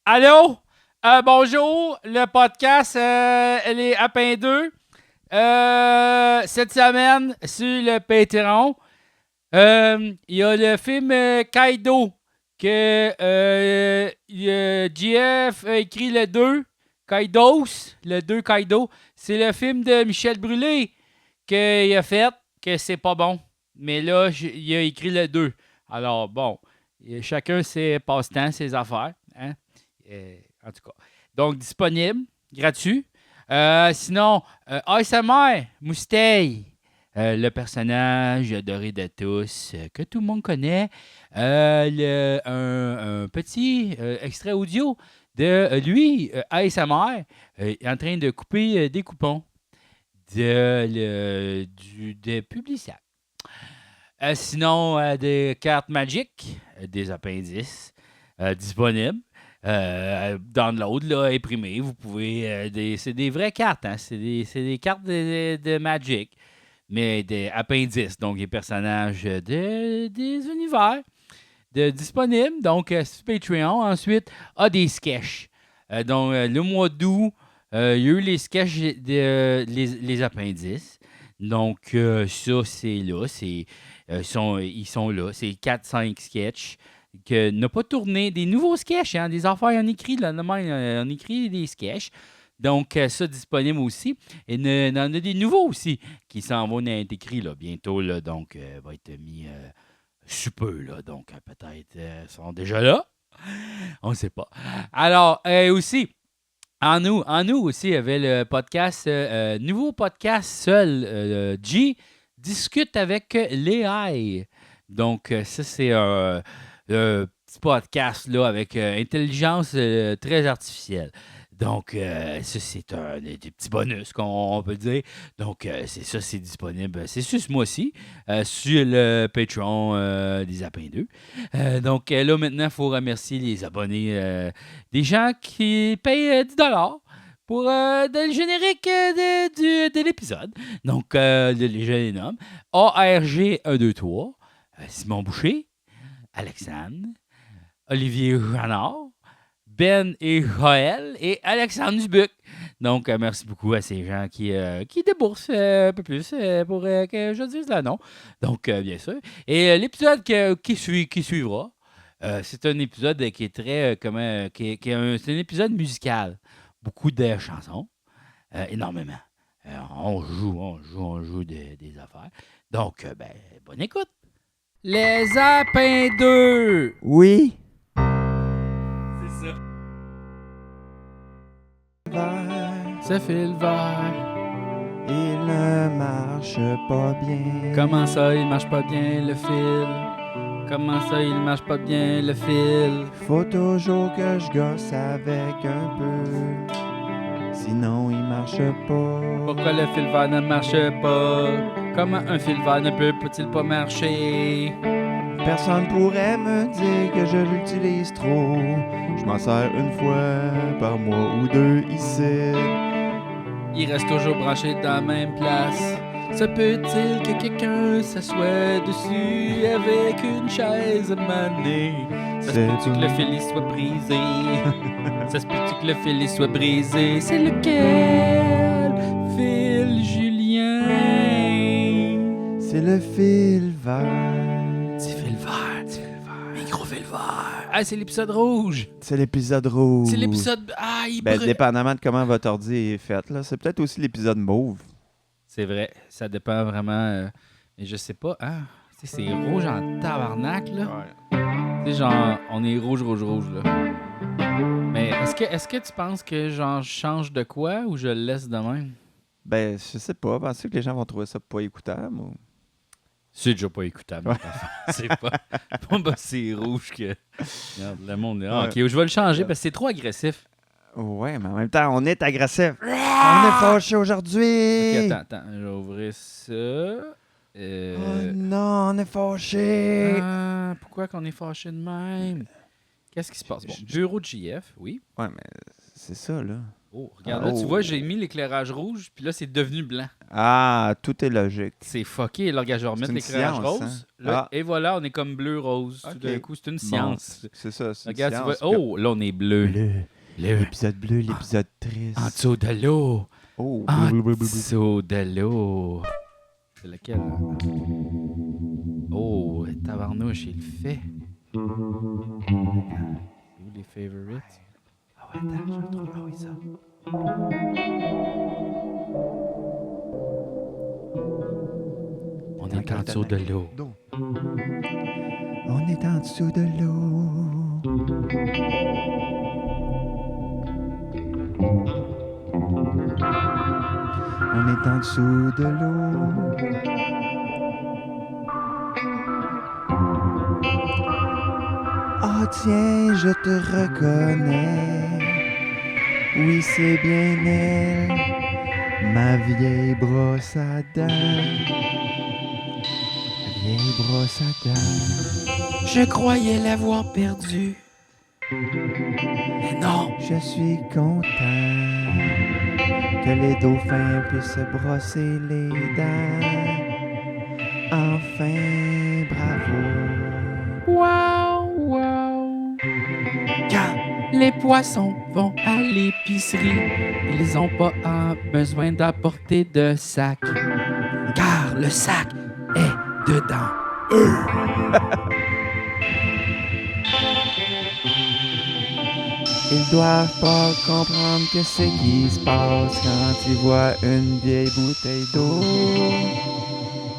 Allô? Bonjour, le podcast, les Apins 2. Cette semaine, sur le Patreon, il y a le film Kaido que JF a écrit le 2. Kaidos, le 2 Kaido. C'est le film de Michel Brûlé qu'il a fait, que c'est pas bon. Mais là, il a écrit le 2. Alors, bon, chacun ses passe-temps, ses affaires. Hein? En tout cas. Donc, disponible, gratuit. Sinon, ASMR, Mousteil, le personnage adoré de tous, que tout le monde connaît. Un petit extrait audio de lui, ASMR, en train de couper des coupons de Publisac. Sinon, des cartes magiques, des appendices disponibles. Download, là, imprimé. Vous pouvez. C'est des vraies cartes, hein? C'est des cartes de Magic, mais des appendices, donc des personnages des univers disponibles. Donc, sur Patreon. Ensuite, des sketchs. Donc, le mois d'août, il y a eu les sketchs les appendices. Donc, ça, c'est là. Ils sont là. C'est 4-5 sketchs que n'a pas tourné. Des nouveaux sketchs, hein, des affaires, on écrit, là, on écrit des sketchs. Donc, ça disponible aussi. Et il y en a des nouveaux aussi qui s'en vont être écrits là, bientôt. Là, donc, va être mis sous peu. Là, donc, peut-être sont déjà là. On ne sait pas. Alors, aussi, en nous aussi, il y avait le podcast, nouveau podcast seul, G discute avec l'AI. Donc, ça, c'est un petit podcast là, avec intelligence très artificielle. Donc, ça, c'est des petits bonus qu'on peut dire. Donc, c'est disponible. C'est sur ce mois-ci, sur le Patreon des Apins 2. Donc, là, maintenant, il faut remercier les abonnés des gens qui payent 10 pour le générique de l'épisode. Donc, les jeunes hommes. ARG123, Simon Boucher, Alexandre, Olivier Janard, Ben et Joël et Alexandre Dubuc. Donc, merci beaucoup à ces gens qui déboursent un peu plus pour que je dise le nom. Donc, bien sûr. Et l'épisode qui suivra, c'est un épisode qui est très... c'est un épisode musical. Beaucoup de chansons. Énormément. On joue des affaires. Donc, bonne écoute. Les Apins 2! Oui. C'est ça. Vert, Ça fait le vert. il ne marche pas bien. Comment ça, il marche pas bien le fil? Comment ça, il marche pas bien le fil? Faut toujours que je gosse avec un peu. Sinon, il marche pas. Pourquoi le fil vert ne marche pas? Comment un fil vert ne peut-il pas marcher? Personne pourrait me dire que je l'utilise trop. Je m'en sers une fois par mois ou deux ici. Il reste toujours branché dans la même place. Se peut-il que quelqu'un s'assoie dessus avec une chaise manée? Ça se peut-tu que le fil il soit brisé? Ça se peut-tu que le fil il soit brisé? C'est lequel? Fil Julien? C'est le fil vert. Petit fil vert. Micro fil vert. Ah, c'est l'épisode rouge. C'est l'épisode rouge. C'est l'épisode... Ah, il Ben, brûle. dépendamment de comment votre ordi est fait, là. C'est peut-être aussi l'épisode mauve. C'est vrai, ça dépend vraiment. Mais je sais pas, hein? Tu sais, c'est rouge en tabarnak, là. Tu sais, genre, on est rouge, là. Mais est-ce que tu penses que genre, je change de quoi ou je le laisse de même? Ben, je sais pas. Pensez que les gens vont trouver ça pas écoutable ou... C'est déjà pas écoutable. Ouais. C'est pas... Bon, ben, c'est rouge que... Regarde, le monde... Ah, Ouais. OK, je vais le changer parce que c'est trop agressif. Ouais, mais en même temps, on est agressif. On est fâché aujourd'hui. OK, attends. Je vais ouvrir ça. Oh non, on est fâché. Ah, pourquoi qu'on est fâché de même? Qu'est-ce qui se passe? Bon, bureau de JF, oui. Ouais, mais c'est ça, là. Oh, regarde là, tu vois, j'ai mis l'éclairage rouge, puis là, c'est devenu blanc. Ah, tout est logique. C'est fucké. Là, regarde, je vais remettre une l'éclairage science, rose. hein? Là, et voilà, on est comme bleu-rose. Tout Ok. d'un coup, c'est une Bon, science. c'est ça, c'est une Regarde, tu vois. science. Oh, là, on est bleu. Bleu. Bleu. L'épisode bleu, l'épisode triste. En dessous de l'eau. Oh, En blablabla. dessous de l'eau. C'est lequel, là? Oh, tabarnouche, il le fait. C'est où les favorites? Ah ouais, attends, je le trouve. Ah oui, ça. On est en dessous de l'eau. On est en dessous de l'eau. On est en dessous de l'eau. Oh tiens, je te reconnais. Oui, c'est bien elle, ma vieille brosse à dents. Ma vieille brosse à dents. Je croyais l'avoir perdu. Mais non. Je suis content que les dauphins puissent se brosser les dents. Enfin, bravo. Wow, wow. Quand les poissons vont à l'épicerie, ils n'ont pas besoin d'apporter de sac. Car le sac est dedans. Ils doivent pas comprendre que c'est qui se passe quand ils voient une vieille bouteille d'eau.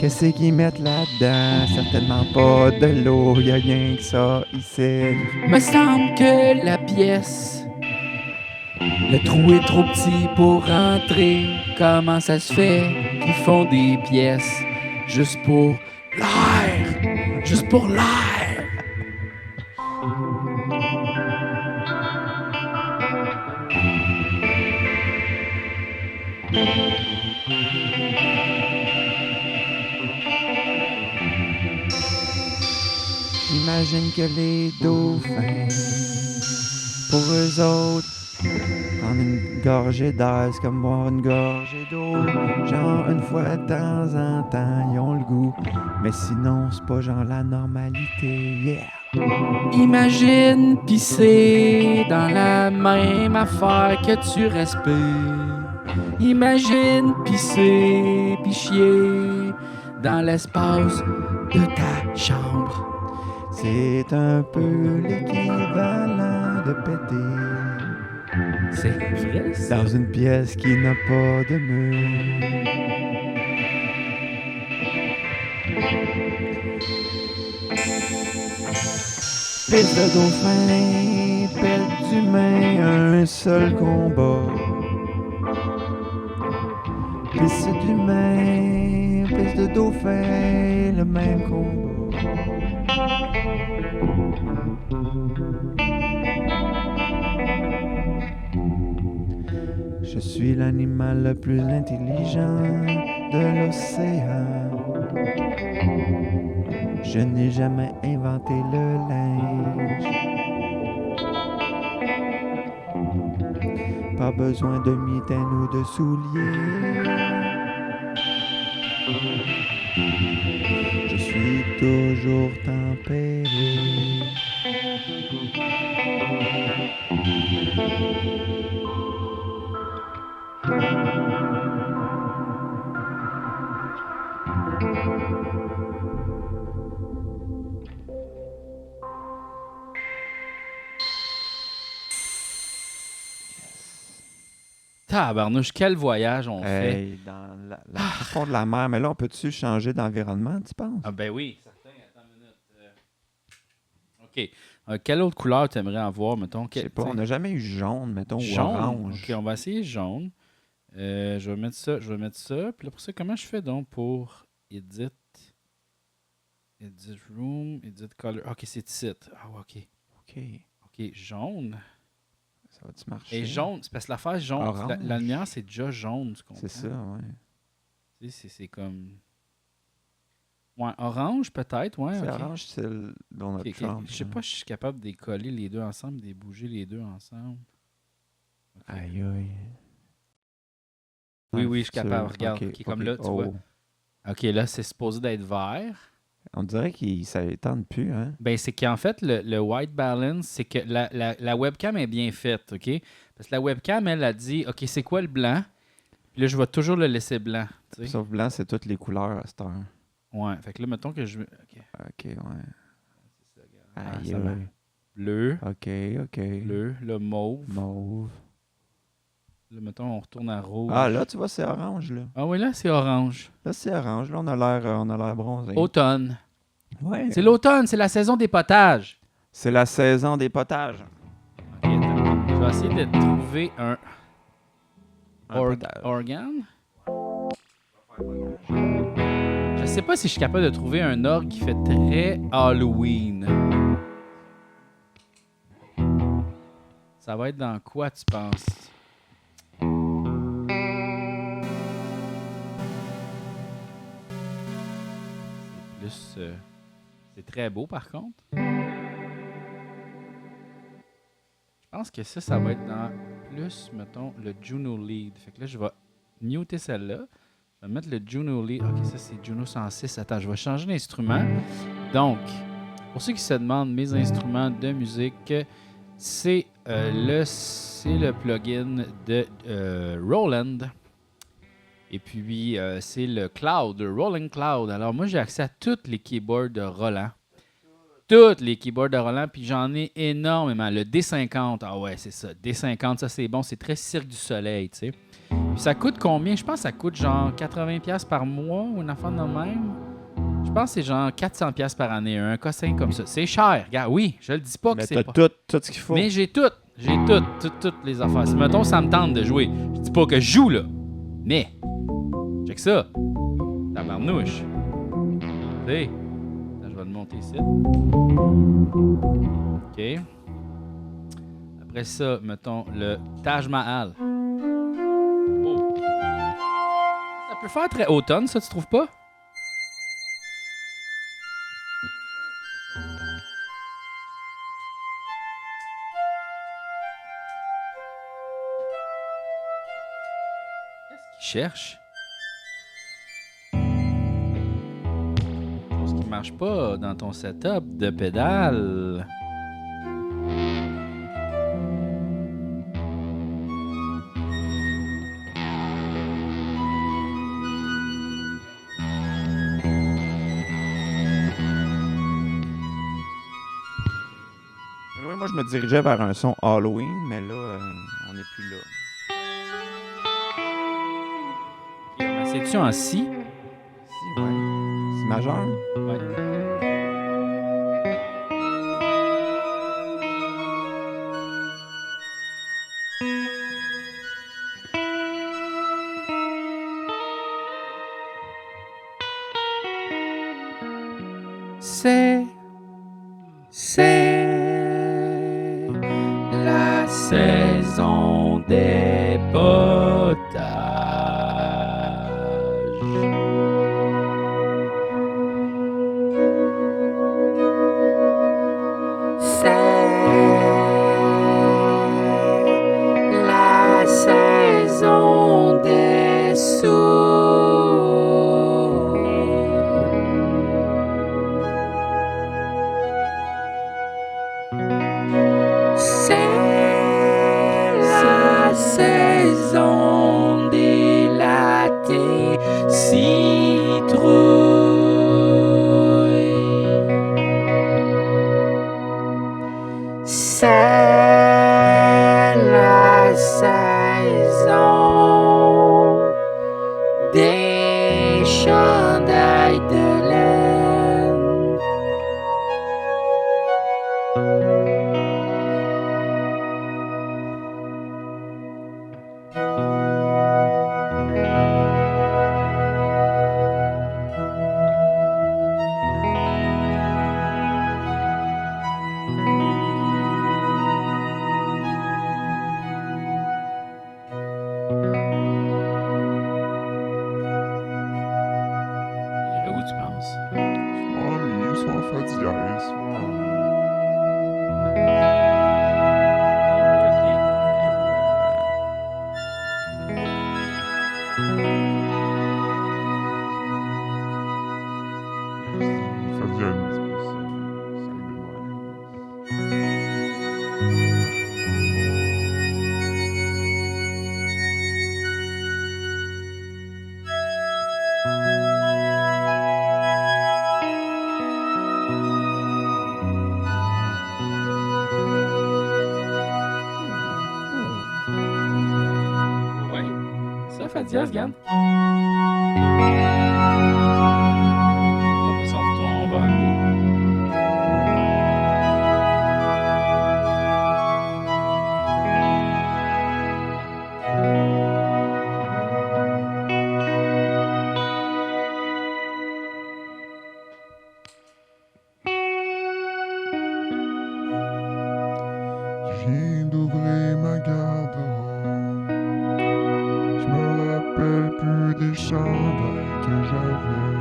Qu'est-ce qu'ils mettent là-dedans? Certainement pas de l'eau, y a rien que ça ici. Me semble que la pièce, le trou est trop petit pour rentrer. Comment ça se fait qu'ils font des pièces juste pour l'air? Juste pour l'air! Imagine que les dauphins, pour eux autres, prendre une gorgée d'air, c'est comme boire une gorgée d'eau. Genre une fois de temps en temps, ils ont le goût. Mais sinon, c'est pas genre la normalité, yeah! Imagine pisser dans la même affaire que tu respires. Imagine pisser puis chier dans l'espace de ta chambre. C'est un peu l'équivalent de péter C'est vrai, ça? dans une pièce qui n'a pas de mur. Pisse de dauphin, pète d'humain, un seul combat. Pisse d'humain, pisse de dauphin, le même combat. Je suis l'animal le plus intelligent de l'océan. Je n'ai jamais inventé le linge. Pas besoin de mitaines ou de souliers. Je suis toujours tempéré. Tabarnouche, quel voyage on fait. Hey, dans la fond de la mer. Mais là, on peut-tu changer d'environnement, tu penses? Ah ben oui, certain. Attends une minute. OK. Quelle autre couleur tu aimerais avoir, mettons? Je sais pas, on n'a jamais eu jaune, mettons, Jaune. ou orange. OK, on va essayer jaune. Je vais mettre ça. Puis là, pour ça, comment je fais donc pour Edit Room, Edit Color? OK, c'est ici. Ah ouais, OK. OK. OK, jaune. Ça va-tu marcher? Et jaune, c'est parce que l'affaire jaune. La Orange. lumière, c'est déjà jaune, tu comprends? C'est ça, ouais. Tu sais, c'est comme... Ouais, orange peut-être, ouais. C'est OK. orange, c'est dans notre OK, OK. chambre. Je sais pas si je suis capable de les coller les deux ensemble, de les bouger les deux ensemble. Aïe, aïe. Oui, Dans oui, le je suis capable. futur. Regarde, Ok, comme ok. là, tu vois. OK, là, c'est supposé d'être vert. On dirait que ça ne tente plus, hein? Ben, c'est qu'en fait, le white balance, c'est que la webcam est bien faite, OK? Parce que la webcam, elle a dit, OK, c'est quoi le blanc? Puis là, je vais toujours le laisser blanc, tu sais. Sauf blanc, c'est toutes les couleurs à cette heure. Ouais, fait que là, mettons que je... OK, Ok, ouais. c'est ça, regarde. Aïe, Ça marche. aïe. Bleu, Ok, ok. bleu, le mauve. Mauve. Là, mettons, on retourne à rouge. Ah, là, tu vois, c'est orange, là. Ah oui, là, c'est orange. Là, c'est orange. Là, on a l'air bronzé. Automne. Ouais. C'est l'automne, c'est la saison des potages. C'est la saison des potages. OK, attends. Je vais essayer de trouver un Potage. organe. Je sais pas si je suis capable de trouver un orgue qui fait très Halloween. Ça va être dans quoi, tu penses? C'est plus... c'est très beau, par contre. Je pense que ça va être dans plus, mettons, le Juno Lead. Fait que là, je vais muter celle-là. Je vais mettre le Juno Lead. OK, ça, c'est Juno 106. Attends, je vais changer d'instrument. Donc, pour ceux qui se demandent, mes instruments de musique, c'est le plugin de Roland. Et puis, c'est le Cloud, le Rolling Cloud. Alors, moi, j'ai accès à tous les keyboards de Roland. Tous les keyboards de Roland, puis j'en ai énormément. Le D50, ah ouais, c'est ça. D50, ça, c'est bon. C'est très Cirque du Soleil, tu sais. Puis ça coûte combien? Je pense que ça coûte genre 80$ par mois ou une affaire de même. Je pense que c'est genre 400$ par année, un cossin comme ça. C'est cher, regarde. Oui, je le dis pas que Mais c'est t'as pas. tout ce qu'il faut. Mais j'ai toutes les affaires. Si, mettons, ça me tente de jouer. Je dis pas que je joue, là. Mais, check ça. Tabarnouche. Tu sais. Attends, je vais le monter ici. OK. Après ça, mettons le Taj Mahal. Oh. Ça peut faire très automne, ça, tu trouves pas? Qu'est-ce qu'il cherche? Chose qui marche pas dans ton setup de pédale. Oui, moi, je me dirigeais vers un son Halloween, mais là, on n'est plus là. C'est-tu en si? Si, ouais. Si majeur? Ouais. C'est la saison des potages. C'est la saison des sous. C'est la saison yes, regarde. Après ça, on retourne, on va. Je viens d'ouvrir ma garde-robe. Je me rappelle plus des chandails que j'avais.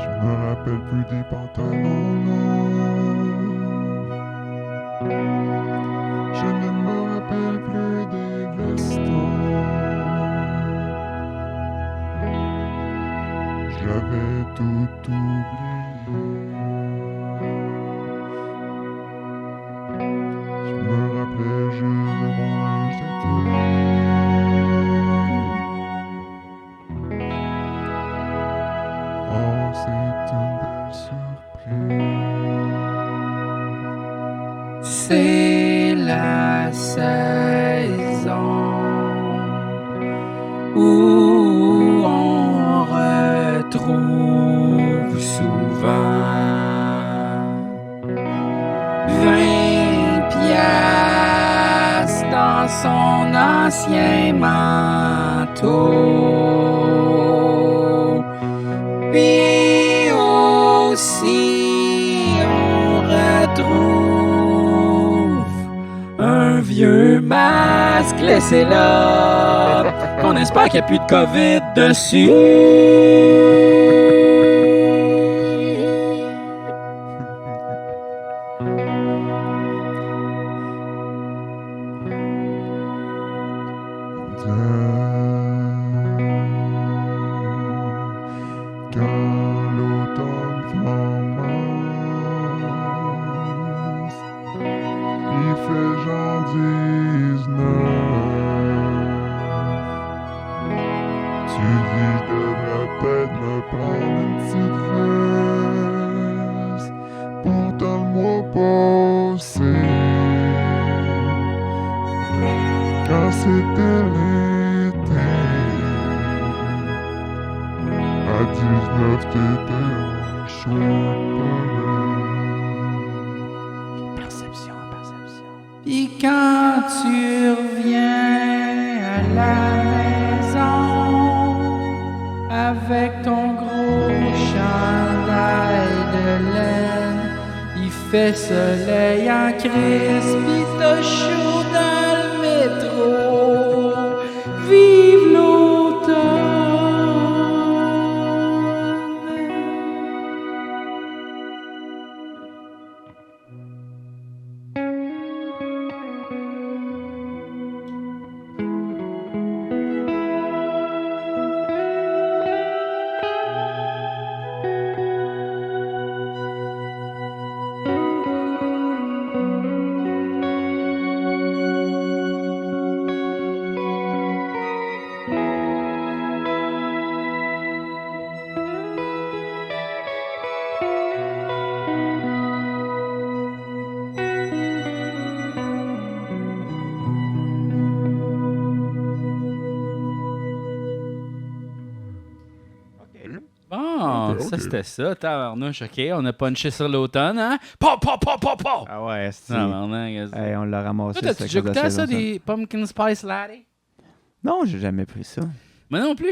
Je me rappelle plus des pantalons longs. Je ne me rappelle plus des vestons. J'avais tout oublié. Je me rappelais juste de mon linge d'été. Oh, c'est une belle surprise. C'est la saison où on retrouve souvent 20 piastres dans son ancien manteau. Puis aussi on retrouve un vieux masque laissé là, qu'on espère qu'il n'y a plus de COVID dessus. Quand l'automne commence, il fait genre 19. Tu dis je devrais peut-être me prendre une petite veste. Pourtant le mois passé, quand c'était l'été, à 19 t'étais un chouette bonheur. Perception. Puis quand tu reviens à la maison avec ton gros chandail de laine, il fait soleil en crise, pis t'as chaud dans le métro. Vive l'automne! Bon, Ok. ça c'était ça, tabarnouche, ok, on a punché sur l'automne, hein? Pa! Ah ouais, c'est... Tabarnak, Hey, on l'a ramassé. toi, t'as-tu déjà goûté à ça, des pumpkin spice latte? Non, j'ai jamais pris ça. Moi non plus,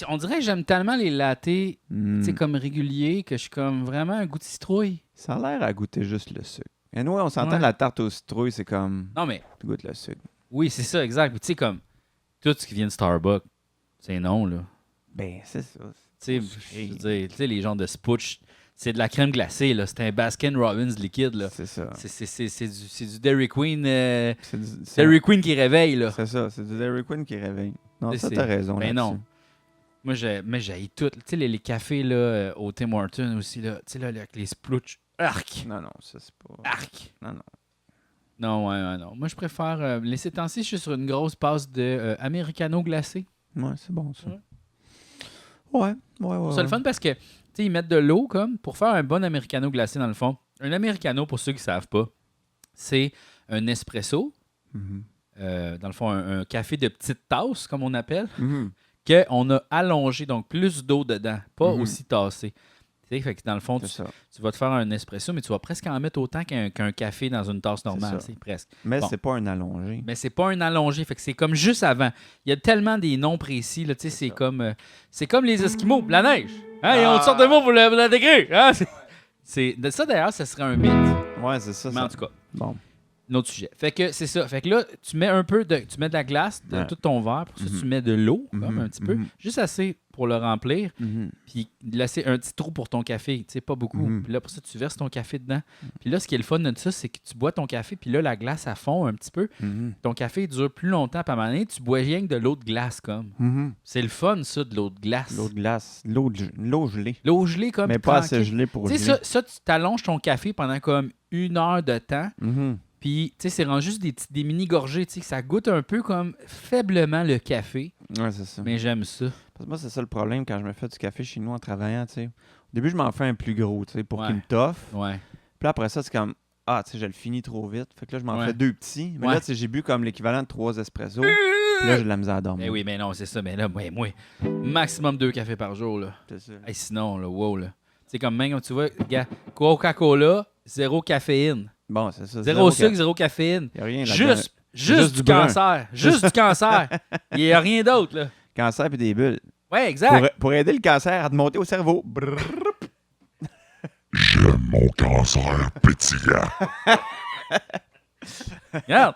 on dirait que j'aime tellement les lattés, Hmm. tu sais, comme réguliers, que je suis comme vraiment un goût de citrouille. Ça a l'air à goûter juste le sucre. Et nous, on s'entend Ouais. la tarte aux citrouilles, c'est comme... Non, mais Tu goûtes le sucre. oui, c'est ça, exact. Puis tu sais, comme tout ce qui vient de Starbucks, c'est non, là. Ben, c'est ça. Tu sais, je veux dire, tu sais, les gens de Spooch, c'est de la crème glacée, là. C'est un Baskin Robbins liquide, là. C'est ça. C'est du Dairy Queen. C'est du- c'est- Dairy Queen qui réveille, là. C'est ça, c'est du Dairy Queen qui réveille. Non, C'est- ça, t'as raison. Ben là-dessus. non. Moi, j'ai tout. Tu sais, les cafés, là, au Tim Hortons aussi, là. Tu sais, là, avec les Splooch. Arc! Non, non, ça, c'est pas... Arc! Non, non. Non, ouais, non. Moi, je préfère. Laisser temps-ci, je suis sur une grosse passe de Americano glacé. Ouais, c'est bon, ça. Ouais. Ouais. C'est le fun parce que, tu sais, ils mettent de l'eau comme pour faire un bon Americano glacé dans le fond. Un Americano, pour ceux qui ne savent pas, c'est un espresso Mhm. dans le fond, un café de petite tasse, comme on appelle, Mhm. qu'on a allongé, donc plus d'eau dedans, pas Mhm. aussi tassé. Tu sais, fait que dans le fond, C'est ça. tu vas te faire un espresso, mais tu vas presque en mettre autant qu'un café dans une tasse normale, ça. tu sais, presque. Mais Bon. c'est pas un allongé. Mais c'est pas un allongé, fait que c'est comme juste avant. Il y a tellement des noms précis, là, tu sais, c'est comme les Esquimaux, la neige. Hein, ils ont toutes sortes de mots pour la décrire. Hein? Ça, d'ailleurs, ça serait un mythe. Ouais, c'est ça. Mais ça. en tout cas, Bon. un autre sujet. Fait que c'est ça. Fait que là, tu mets de la glace dans Ouais. tout ton verre. Pour ça, Mhm. tu mets de l'eau, comme Mhm. un petit peu. Mhm. Juste assez pour le remplir. Mhm. Puis laisser un petit trou pour ton café. Tu sais, pas beaucoup. Mhm. Puis là, pour ça, tu verses ton café dedans. Puis là, ce qui est le fun de ça, c'est que tu bois ton café. Puis là, la glace, elle fond un petit peu. Mhm. Ton café dure plus longtemps. Puis à un moment donné, tu bois rien que de l'eau de glace, comme. Mhm. C'est le fun, ça, de l'eau de glace. L'eau de glace. L'eau gelée. L'eau gelée, comme. Mais pas tranquille. assez gelée pour Tu sais, geler. ça, tu t'allonges ton café pendant comme 1 heure de temps. Mhm. Puis, tu sais, c'est rendu juste des mini-gorgées, tu sais, ça goûte un peu comme faiblement le café, Ouais, c'est ça. mais j'aime ça. Parce que moi, c'est ça le problème quand je me fais du café chez nous en travaillant, tu sais. Au début, je m'en fais un plus gros, tu sais, pour Ouais. qu'il me toffe. Ouais. Puis là, après ça, c'est comme, ah, tu sais, je le finis trop vite. Fait que là, je m'en Ouais. fais 2 petits. Mais Ouais. là, tu sais, j'ai bu comme l'équivalent de 3 espressos. Puis là, j'ai de la misère à dormir. Mais oui, mais non, c'est ça. Mais là, moi, maximum 2 cafés par jour, là. C'est ça. Hey, sinon, là, wow, là. C'est comme même, tu vois, gars, Coca-Cola, 0 caféine. Bon, c'est ça. 0 sucre, 0 caféine. Il n'y a rien là-dedans. Juste du du brun. cancer. Juste du cancer. Il n'y a rien d'autre, là. Cancer puis des bulles. Ouais, exact. Pour aider le cancer à te monter au cerveau. Brrr. J'aime mon cancer pétillant. Regarde.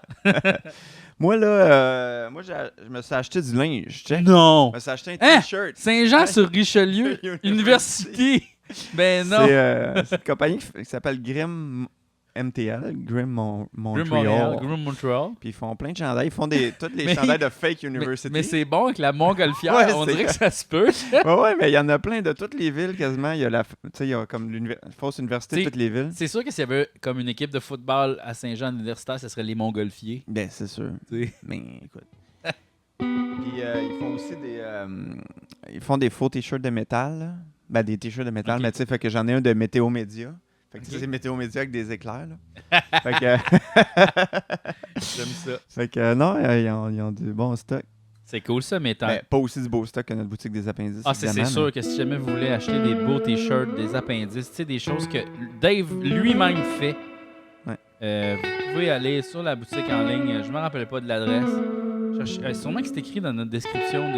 Moi, là, je me suis acheté du linge. Check. Non. Je me suis acheté un Hein? t-shirt. Saint-Jean-sur-Richelieu, Université. Ben non. C'est une compagnie qui s'appelle Grimm MTL, Grimm Grim Montreal. Montreal. Puis ils font plein de chandails. Ils font toutes les Mais- chandails de Fake University. Mais c'est bon avec la montgolfière, Ouais, on c'est dirait que vrai. ça se peut. Ouais, mais il y en a plein de toutes les villes quasiment. Il y a il y a comme fausse université de T'sais, toutes les villes. C'est sûr que s'il y avait comme une équipe de football à Saint-Jean universitaire, ce serait les Montgolfiers. Ben, c'est sûr. T'sais. Mais écoute. Puis ils font aussi ils font des faux t-shirts de métal. Là. Ben, des t-shirts de métal, Ok. mais tu sais, fait que j'en ai un de Météo Média. Fait que Ok. tu sais, c'est Météo Média avec des éclairs. Là. fait que, J'aime ça. fait que non, ils ont du bon stock. C'est cool ça, mais Ben, pas aussi du beau stock que notre boutique des appendices. Ah, c'est évidemment, sûr que si jamais vous voulez acheter des beaux t-shirts, des appendices, tu sais, des choses que Dave lui-même fait, Ouais. vous pouvez aller sur la boutique en ligne. Je ne me rappelle pas de l'adresse. Sûrement que c'est écrit dans notre description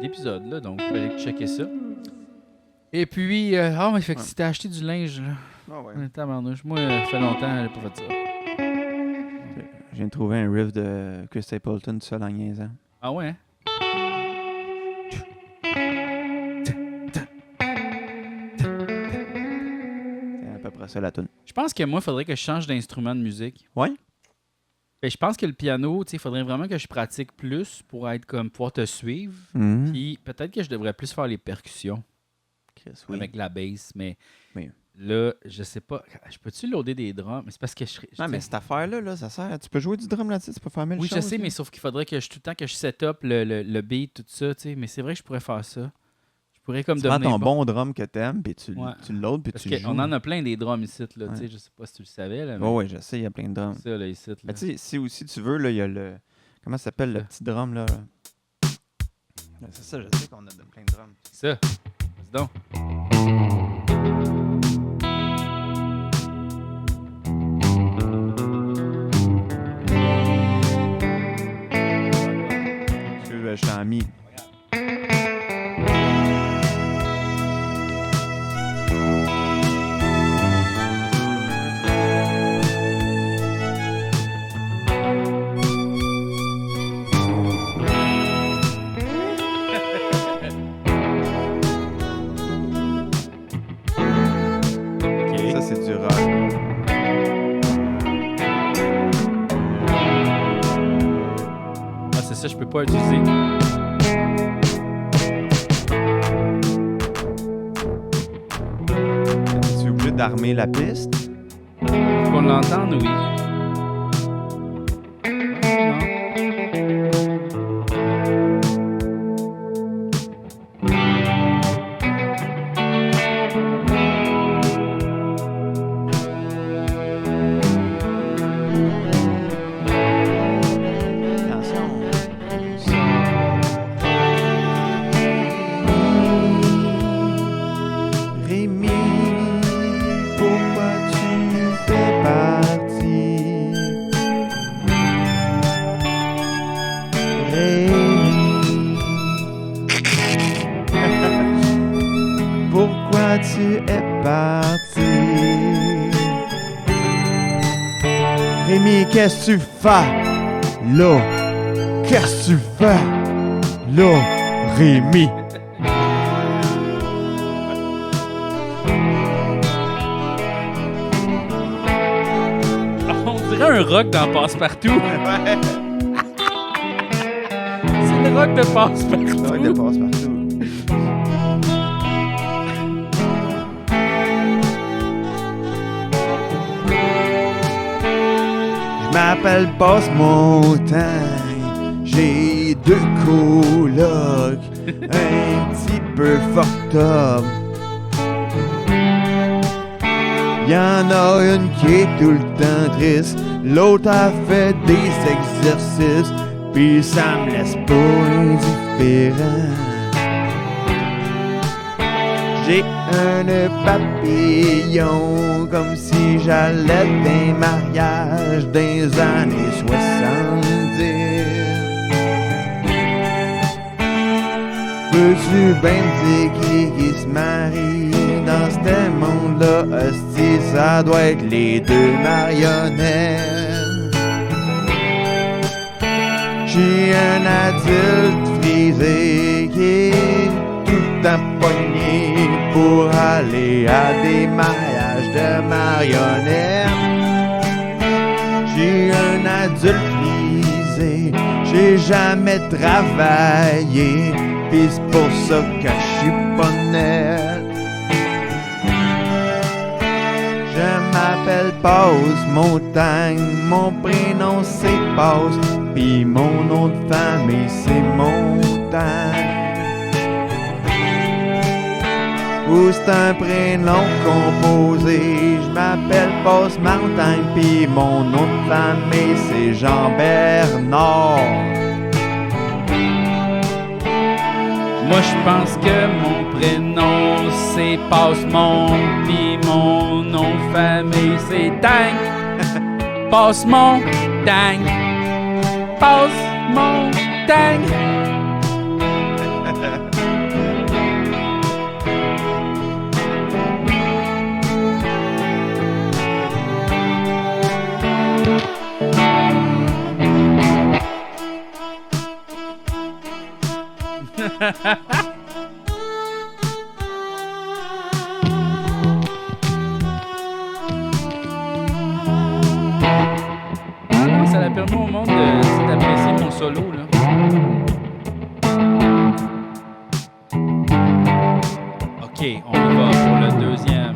d'épisode, là, donc vous pouvez aller checker ça. Et puis, mais fait que Ouais. si t'as acheté du linge, là, Ah ouais. tabarnouche, moi, ça fait longtemps, j'ai pas fait ça. Je viens de trouver un riff de Chris Stapleton tout seul en niaisant. Ah ouais, hein? C'est à peu près ça la tune. Je pense que moi, il faudrait que je change d'instrument de musique. Ouais? Et je pense que le piano, tu sais, il faudrait vraiment que je pratique plus pour être comme pouvoir te suivre. Mhm. Puis peut-être que je devrais plus faire les percussions Chris, oui. avec la bass, mais Oui. là, je sais pas. Je peux-tu loader des drums? Mais c'est parce que je serais. Non, mais cette affaire-là, là, ça sert. Tu peux jouer du drum là-dessus, tu peux faire mille Oui, choses. je sais, là. mais sauf qu'il faudrait que tout le temps que je set up le beat, tout ça, tu sais. Mais c'est vrai que je pourrais faire ça. Je pourrais comme Tu prends devenir ton bon drum que t'aimes, puis tu Ouais. le loads, puis Parce tu le joues. qu'on en a plein des drums ici, là, tu sais. Ouais. Je sais pas si tu le savais, là. Ouais, ouais, je sais, il y a plein de drums. Ça, là, ici, là. Mais tu sais, si aussi tu veux, là, il y a le. Comment ça s'appelle, le Ça. petit drum, là? Ben, c'est ça, je sais qu'on a plein de drums. Ça. Vas-y donc. Parce que je suis en mi. OK. Ça, c'est du rock. Ah, c'est ça, je peux pas utiliser. Tu es obligé d'armer la piste. Faut qu'on l'entende, oui. Non. Rémi, qu'est-ce que tu fais là? Qu'est-ce que tu fais là, Rémi? On dirait un rock dans Passe-Partout. C'est le rock de Passe-Partout. Ouais, de Passe-Partout. Je m'appelle Passe-Montagne. J'ai 2 colocs, un petit peu fucked up. Y'en a une qui est tout le temps triste, l'autre a fait des exercices, pis ça me laisse pas indifférent. J'ai un papillon comme si j'allais d'un mariage des années 70. Peux-tu ben me dire qui se marie dans ce monde-là? Hostie, ça doit être les 2 marionnettes. J'ai un adulte frisé qui est tout empoigné pour aller à des mariages de marionnettes. J'ai un adulte frisé, j'ai jamais travaillé, pis c'est pour ça que j'suis pas net. Je m'appelle Passe-Montagne, mon prénom c'est Passe, pis mon nom de famille c'est Montagne. Ou c'est un prénom composé, je m'appelle Passe-Montagne, pis mon nom de famille c'est Jean-Bernard. Moi, je pense que mon prénom, c'est Passe-Mon, pis mon nom de famille, c'est Tang. Passe-Mon-Tang. Passe-Mon-Tang. Ça a permis au monde d'apprécier mon solo, là. OK, on y va pour le deuxième.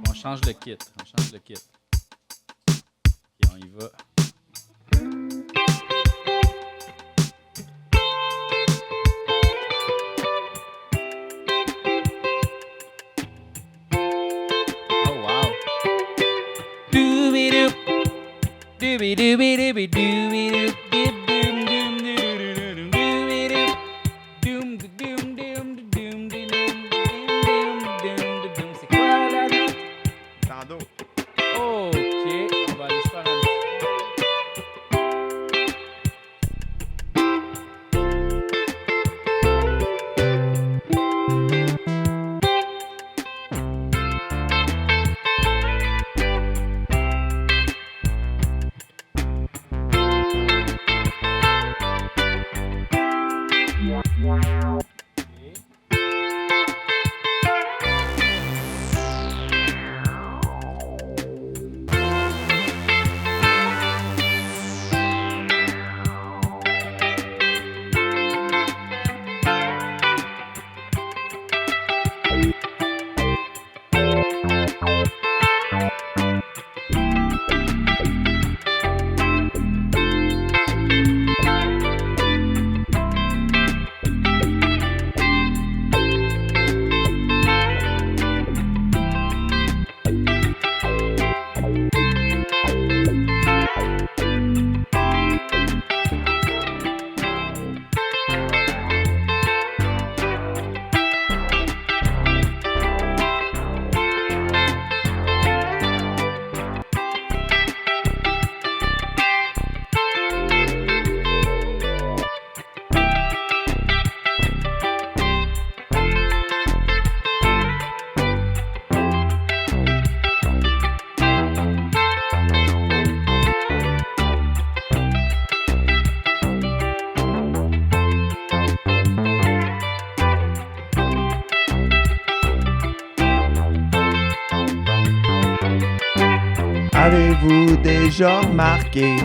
On change le kit. Et on y va. Oh wow. Dooby-doop. Dooby-dooby-dooby dooby-doop. Avez-vous déjà remarqué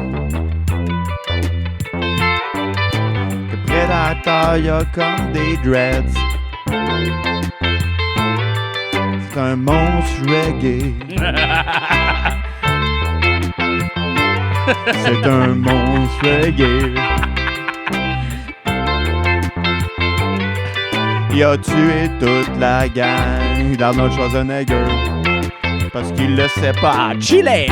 que Predator y a comme des dreads? C'est un monstre reggae. C'est un monstre reggae. Il a tué toute la gang d'Arnold Schwarzenegger parce qu'il le sait pas chiller.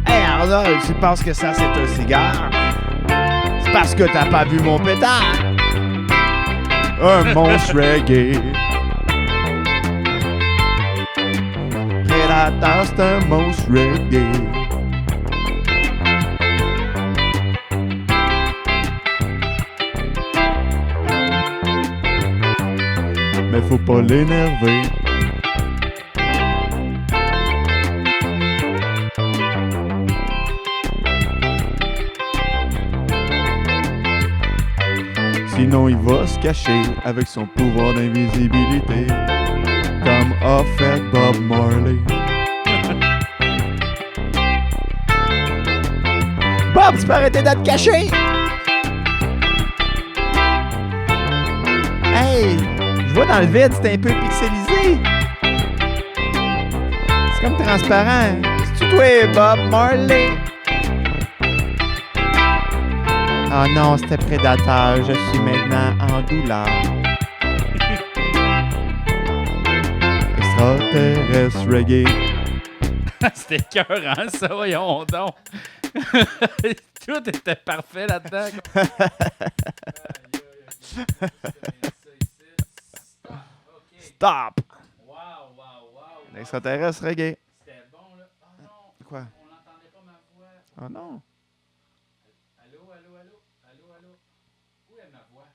Hey Arnold, tu penses que ça c'est un cigare? C'est parce que t'as pas vu mon pétard. Un monstre reggae. Predator, c'est un monstre reggae. Mais faut pas l'énerver. Sinon il va se cacher avec son pouvoir d'invisibilité, comme a fait Bob Marley. Bob, tu peux arrêter d'être caché! Hey! Je vois dans le vide, c'est un peu pixelisé. C'est comme transparent. C'est-tu toi, Bob Marley? Ah non, c'était Prédateur. Je suis maintenant en douleur. Extraterrestre reggae. C'était écœurant, ça, voyons donc. Tout était parfait là-dedans. Stop! Wow, wow, wow. Extraterrestre reggae. C'était bon, là. Oh non. Quoi? On n'entendait pas ma voix. Oh non. Allô, allô, allô. Allô, allô. Où est ma voix?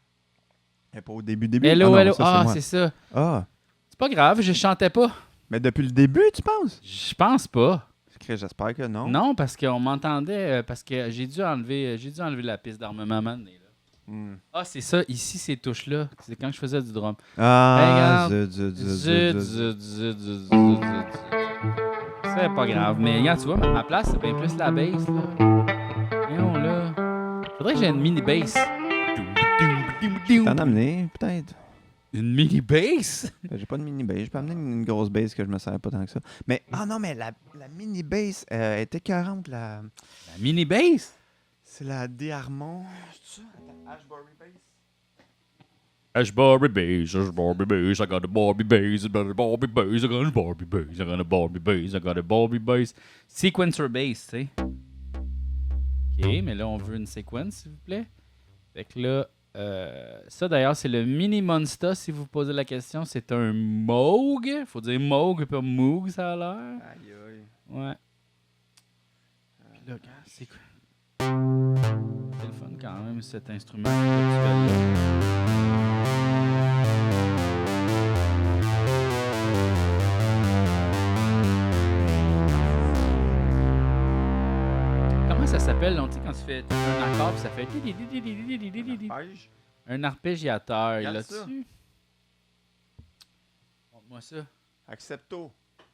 Elle est pas au début. Hello, Ah non, hello. ça, Ah, moi. c'est ça. Ah. C'est pas grave, je chantais pas. Mais depuis le début, tu penses? Je pense pas. J'espère que non. Non, parce qu'on m'entendait, parce que j'ai dû enlever la piste d'armement mané, là. Ah, c'est ça, ici, ces touches-là. C'est quand je faisais du drum. Ah, Hey, zut. C'est pas grave. Mais regarde, tu vois, ma place, c'est bien plus la bass, là. Voyons, là. Faudrait que j'ai une mini bass. T'en as amené, peut-être? Une mini bass? J'ai pas de mini bass. Je peux amener une grosse bass que je me sers pas tant que ça. Mais, non, mais la mini bass est écœurante. La mini bass? C'est la D-Harmon. C'est ça? Ashbury bass. Ashbury bass, Ashbury bass, I got a Barbie bass, I got a Barbie bass, I got a Barbie bass, I got a Barbie bass, I got a Barbie bass. Sequencer bass, tu sais. OK, mais là, on veut une séquence, s'il vous plaît. Fait que là, ça d'ailleurs, c'est le Mini Monster, si vous posez la question. C'est un Moog. Faut dire Moog, pas Moog, ça a l'air. Aïe, aïe. Ouais. Puis là, c'est quoi? C'est le fun quand même, cet instrument virtuel-là. Comment ça s'appelle, là, tu sais, quand tu fais un accord, puis ça fait... Un arpégiateur, Regarde là-dessus. Montre-moi ça. Accepto.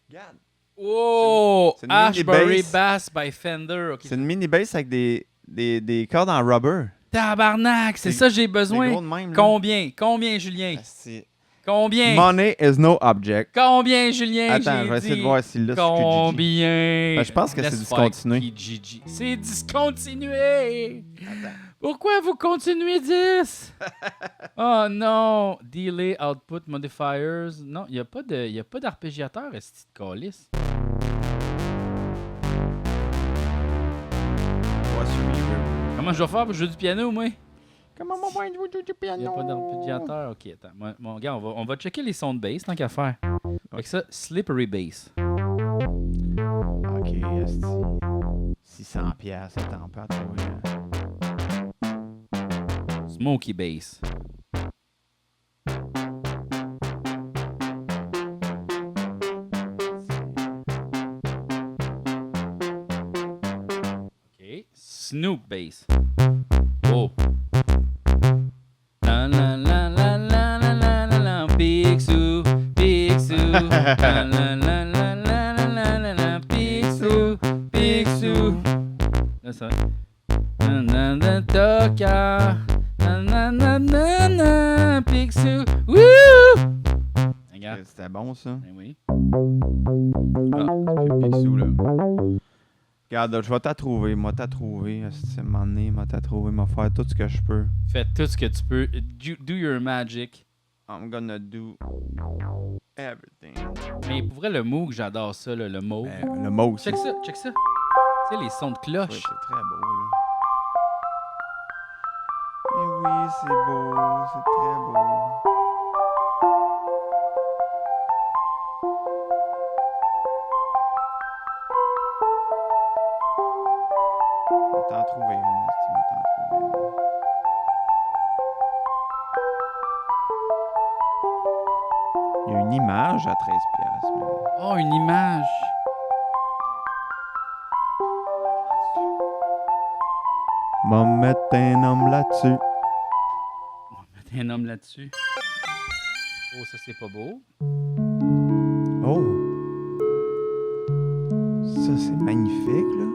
Regarde. Oh! C'est une mini Ashbury bass. Bass by Fender. Okay. C'est une mini bass avec des cordes en rubber. Tabarnak! C'est ça que j'ai C'est besoin. gros de même, là. Combien? Combien, Julien? Combien? Money is no object. Combien, Julien? Attends, je vais essayer de voir si là c'est Combien? Ben, je pense que c'est Laisse discontinué. faire Kijiji. C'est discontinué! Pourquoi vous continuez 10? Oh non! Delay output modifiers. Non, il n'y a pas d'arpégiateur, est-ce que calice? Comment je vais faire pour jouer du piano, moi? Comment on va jouer du piano? Il n'y a pas d'arpégiateur. Ok, attends. Mon gars, on va checker les sons de bass tant qu'à faire. Avec ça, slippery bass. Ok, esti. 600$, c'est en peu à trouver. Smoky bass. Ok. Snoop bass. Oh. La la la la la la la la la. Big Sue. La, la, la, la, la, la, la, la, la, Picsou, Picsou. Là, ça va. Na, na, na, Toka. Na, na, na, na, na, Picsou. Wouh! Regarde. C'était bon, ça. Ben oui. Picsou, là. Regarde, je vais t'attrouver. Moi, t'attrouver. C'est un moment donné, moi, t'attrouver. Moi, faire tout ce que je peux. Fais tout ce que tu peux. Do your magic. I'm gonna do everything. Mais pour vrai, le Moog, j'adore ça, là, le mauve. Le mot aussi. Check ça, check ça. Tu sais, les sons de Oui, cloche. c'est très beau, là. Et oui, c'est beau. C'est très beau. Je vais t'en trouver une. Tu vas t'en trouver une. Il y a une image à 13$, mais... Oh, une image. M'a mettre un homme là-dessus. On va mettre un homme là-dessus. Oh, ça, c'est pas beau. Oh! Ça, c'est magnifique, là.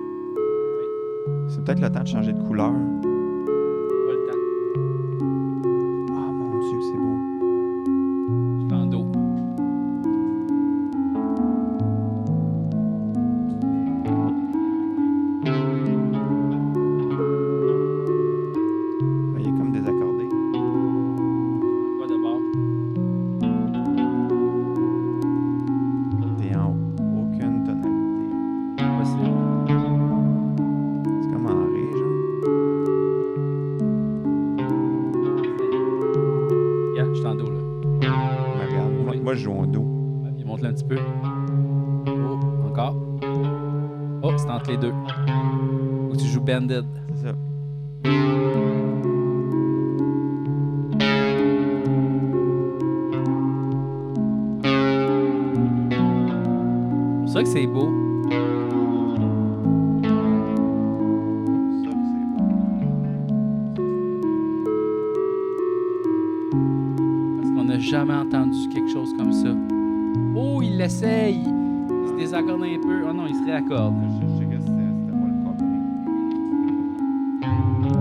C'est peut-être le temps de changer de couleur. Pas le temps. Ah, mon Dieu, que c'est beau. Du bandeau. Ah, il est comme désaccordé. Quoi d'abord? T'es en aucune tonalité. Possible. C'est comme en ré, genre. Yeah, je suis en dos, là. Mais regarde, Oui. moi, je joue en do. Ouais, puis monte-le un petit peu. Oh, encore. Oh, c'est entre les deux. Ou tu joues Banded. C'est ça. C'est ça que c'est beau. Ça, c'est beau. Parce qu'on n'a jamais entendu quelque chose comme ça. Oh, il l'essaye. Il se désaccorde un peu. Oh non, il se réaccorde. Je sais que c'était pas le problème. Très beau.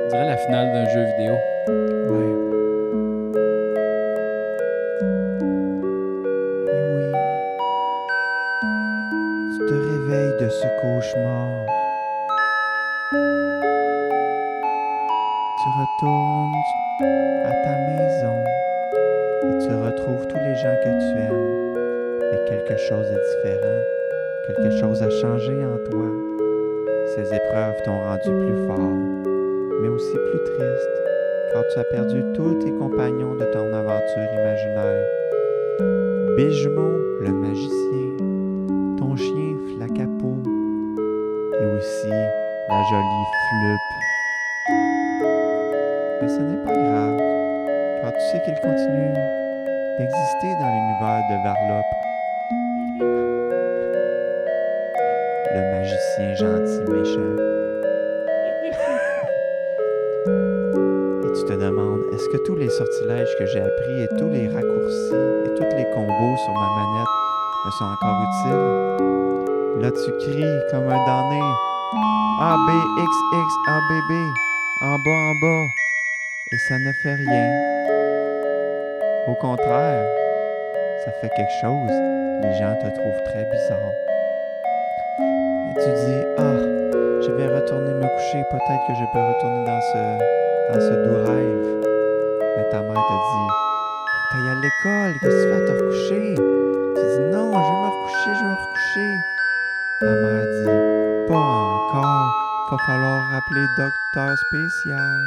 On dirait la finale d'un jeu vidéo. Ouais. Et oui. Tu te réveilles de ce cauchemar. Tu retournes à ta maison et tu retrouves tous les gens que tu aimes. Mais quelque chose est différent. Quelque chose a changé en toi. Ces épreuves t'ont rendu plus fort, mais aussi plus triste, car tu as perdu tous tes compagnons de ton aventure imaginaire. Bijmo, le magicien, ton chien Flacapo, et aussi la jolie Flup. Mais ce n'est pas grave, car tu sais qu'il continue d'exister dans l'univers de Varlop. Le magicien gentil méchant. Et tu te demandes, est-ce que tous les sortilèges que j'ai appris et tous les raccourcis et tous les combos sur ma manette me sont encore utiles? Là, tu cries comme un damné. A, B, X, X, A, B, B. En bas. Et ça ne fait rien. Au contraire, ça fait quelque chose. Les gens te trouvent très bizarre. Et tu dis, je vais retourner me coucher. Peut-être que je peux retourner dans ce doux rêve. Mais ta mère te dit, faut que t'ailles à l'école. Qu'est-ce que tu fais à te recoucher? je vais me recoucher. La mère dit, pas encore, va falloir rappeler docteur spécial.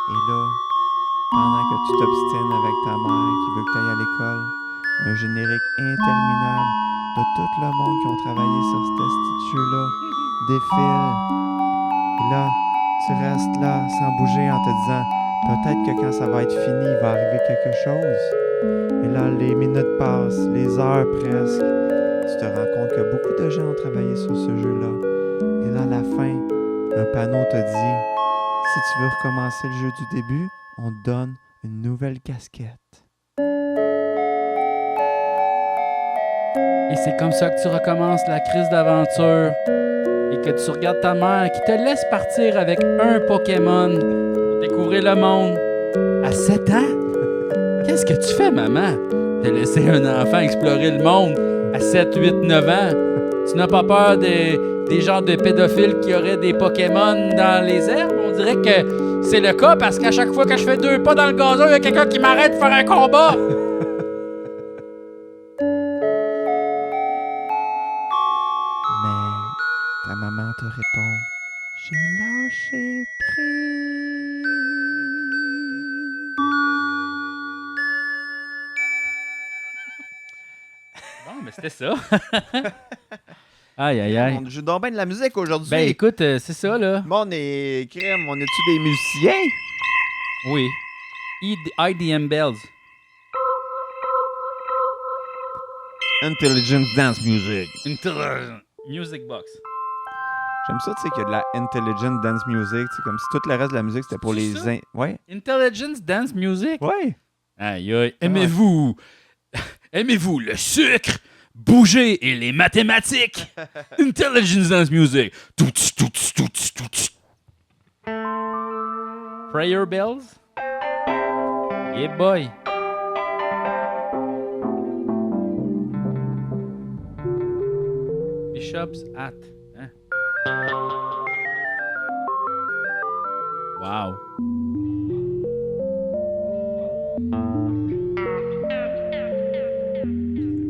Et là, pendant que tu t'obstines avec ta mère qui veut que tu ailles à l'école, un générique interminable de tout le monde qui ont travaillé sur cet jeu-là défile. Et là, tu restes là sans bouger en te disant peut-être que quand ça va être fini, il va arriver quelque chose. Et là, les minutes passent, les heures presque. Tu te rends compte que beaucoup de gens ont travaillé sur ce jeu-là. Et là, à la fin, un panneau te dit si tu veux recommencer le jeu du début, on te donne une nouvelle casquette. Et c'est comme ça que tu recommences la crise d'aventure et que tu regardes ta mère qui te laisse partir avec un Pokémon pour découvrir le monde. À 7 ans? Qu'est-ce que tu fais, maman? T'as laissé un enfant explorer le monde à 7, 8, 9 ans. Tu n'as pas peur des genres de pédophiles qui auraient des Pokémon dans les herbes? On dirait que c'est le cas parce qu'à chaque fois que je fais 2 pas dans le gazon, il y a quelqu'un qui m'arrête de faire un combat. Mais ta maman te répond j'ai lâché prise. Bon, mais c'était ça. Aïe, aïe, aïe. On joue donc bien de la musique aujourd'hui. Ben écoute, c'est ça, là. Bon, on est crème, on est-tu des musiciens? Oui. IDM Bells. Intelligent Dance Music. Music Box. J'aime ça, tu sais, qu'il y a de la Intelligent Dance Music. C'est comme si tout le reste de la musique, c'était pour C'est les... ça? Ouais? Intelligence Dance Music. Ouais! Aïe, aïe. Aimez-vous le sucre, bouger et les mathématiques? Intelligence Dance Music. Prayer Bells. Yeah, boy. Bishop's Hat. Hein? Wow.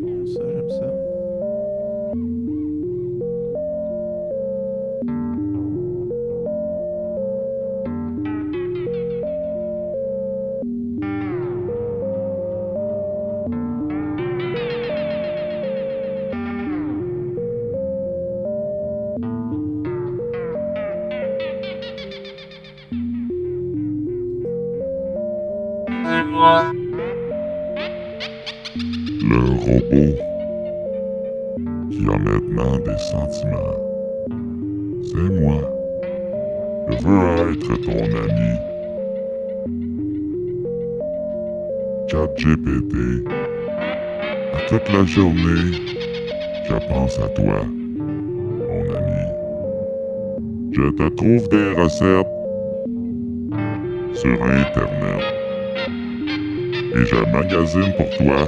Bon, ça, j'aime ça. Le robot qui a maintenant des sentiments. C'est moi. Je veux être ton ami. ChatGPT. À toute la journée, je pense à toi, mon ami. Je te trouve des recettes sur Internet. Et je magasine pour toi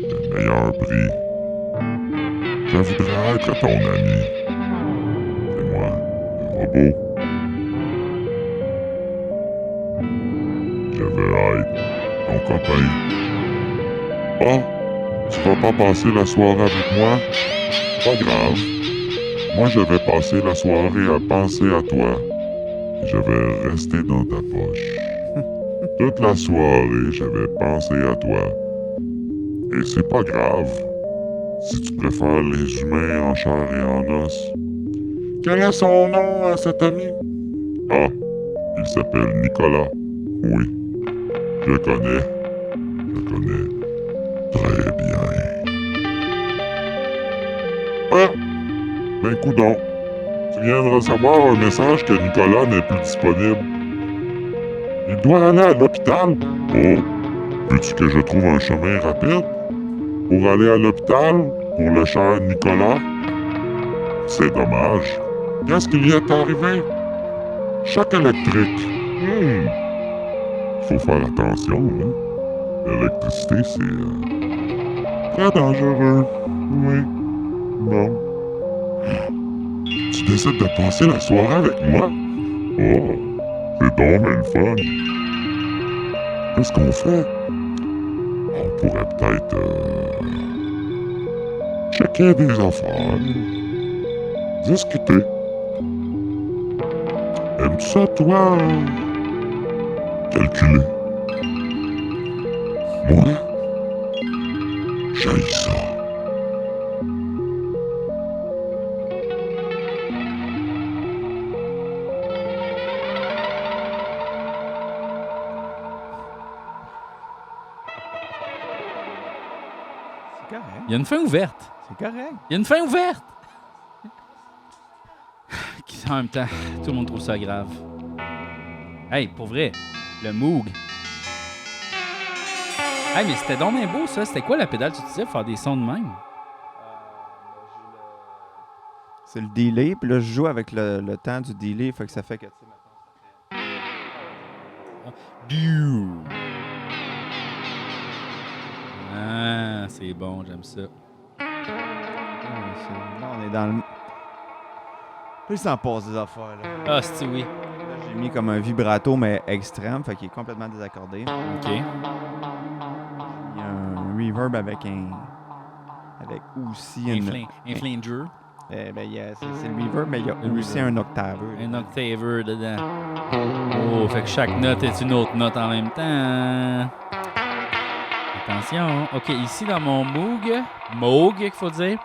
le meilleur prix. Je voudrais être ton ami. C'est moi, le robot. Je veux être ton copain. Ah, tu vas pas passer la soirée avec moi? Pas grave. Moi, je vais passer la soirée à penser à toi. Et je vais rester dans ta poche. Toute la soirée, je vais penser à toi. Et c'est pas grave si tu préfères les humains en chair et en os. Quel est son nom à cet ami? Ah, il s'appelle Nicolas. Oui, je connais. Je connais très bien. Ah, ben coudonc, tu viens de recevoir un message que Nicolas n'est plus disponible. Il doit aller à l'hôpital. Oh, veux-tu que je trouve un chemin rapide pour aller à l'hôpital pour le cher Nicolas? C'est dommage. Qu'est-ce qui lui est arrivé? Choc électrique. Faut faire attention, hein? L'électricité, c'est très dangereux. Oui. Bon. Tu décides de passer la soirée avec moi? Oh. C'est donc bien le fun. Qu'est-ce qu'on fait? On pourrait peut-être checker des affaires, discuter. Aimes-tu ça, toi? Calculer. Moi, j'aille ça. C'est correct. Il y a une fin ouverte. C'est correct. Il y a une fin ouverte! Qui, en même temps, tout le monde trouve ça grave. Hey, pour vrai, le Moog. Hey, mais c'était donc bien beau, ça. C'était quoi la pédale que tu utilisais pour faire des sons de même? C'est le delay, puis là, je joue avec le temps du delay, fait que ça fait que, tu sais, Biou! Ah, c'est bon, j'aime ça. là, on est dans le... Là, il s'en passe des affaires, là. Ah, c'est oui. Là, j'ai mis comme un vibrato, mais extrême, fait qu'il est complètement désaccordé. OK. Il y a un reverb avec aussi Un une... flanger. Ben, c'est le reverb, mais il y a aussi un octaveur. Un octaveur dedans. Oh, fait que chaque note est une autre note en même temps. Attention. OK, ici dans mon Moog, qu'il faut dire,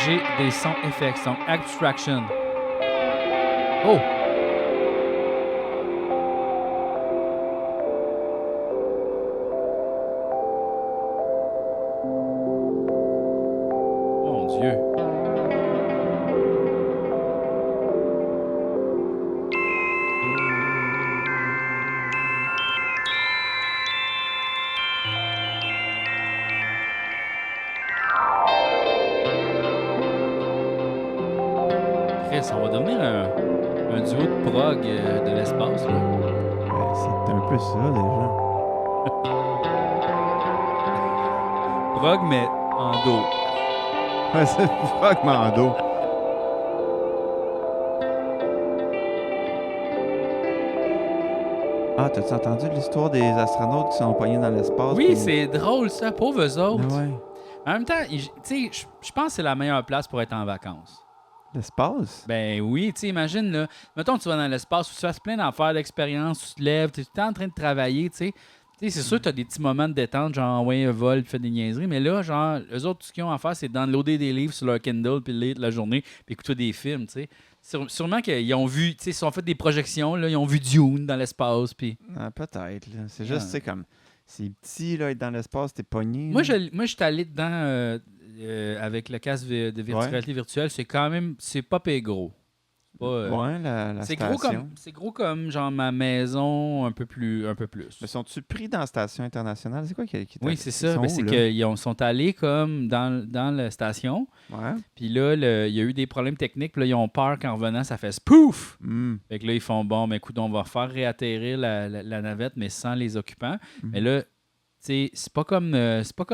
j'ai des sons effects, donc abstraction. Oh! Mon Dieu. Chris, on va devenir un duo de prog de l'espace, là. Ouais, c'est un peu ça, déjà. Prog, mais en dos. Ouais, c'est Frog Mando. Ah, t'as-tu entendu l'histoire des astronautes qui sont pognés dans l'espace? Oui, puis- c'est drôle, ça, pauvres eux Ah autres. ouais. En même temps, tu sais, je pense que c'est la meilleure place pour être en vacances. L'espace? Ben oui, tu sais, imagine, là, mettons que tu vas dans l'espace où tu fasses plein d'affaires d'expérience, tu te lèves, tu es tout le temps en train de travailler, tu sais. Tu sais, c'est sûr que tu as des petits moments de détente, genre, ouais, un vol, tu fais des niaiseries, mais là, genre, eux autres, tout ce qu'ils ont à faire, c'est downloader des livres sur leur Kindle, puis lire toute la journée, puis écouter des films, tu sais. Sûrement qu'ils ont vu, tu sais, ils se sont fait des projections, là, ils ont vu Dune dans l'espace, puis... Ah, peut-être, là. C'est juste, Ah. tu sais, comme... C'est petit, là, être dans l'espace, t'es pogné. Moi, là. je suis allé dedans avec le casque de réalité virtuelle, c'est quand même, c'est pas payé gros. C'est pas, Ouais, la c'est station. gros comme genre ma maison un peu plus. Mais sont-tu pris dans la station internationale? C'est quoi qui Oui, c'est ça. ils sont Ben, où, c'est là? qu'ils sont allés comme dans la station. Ouais. Puis là, il y a eu des problèmes techniques. Puis là, ils ont peur qu'en revenant, ça fasse pouf! Hmm. Fait que là, ils font bon, mais écoute, on va refaire réatterrir la navette, mais sans les occupants. Mhm. Mais là, tu sais, c'est pas comme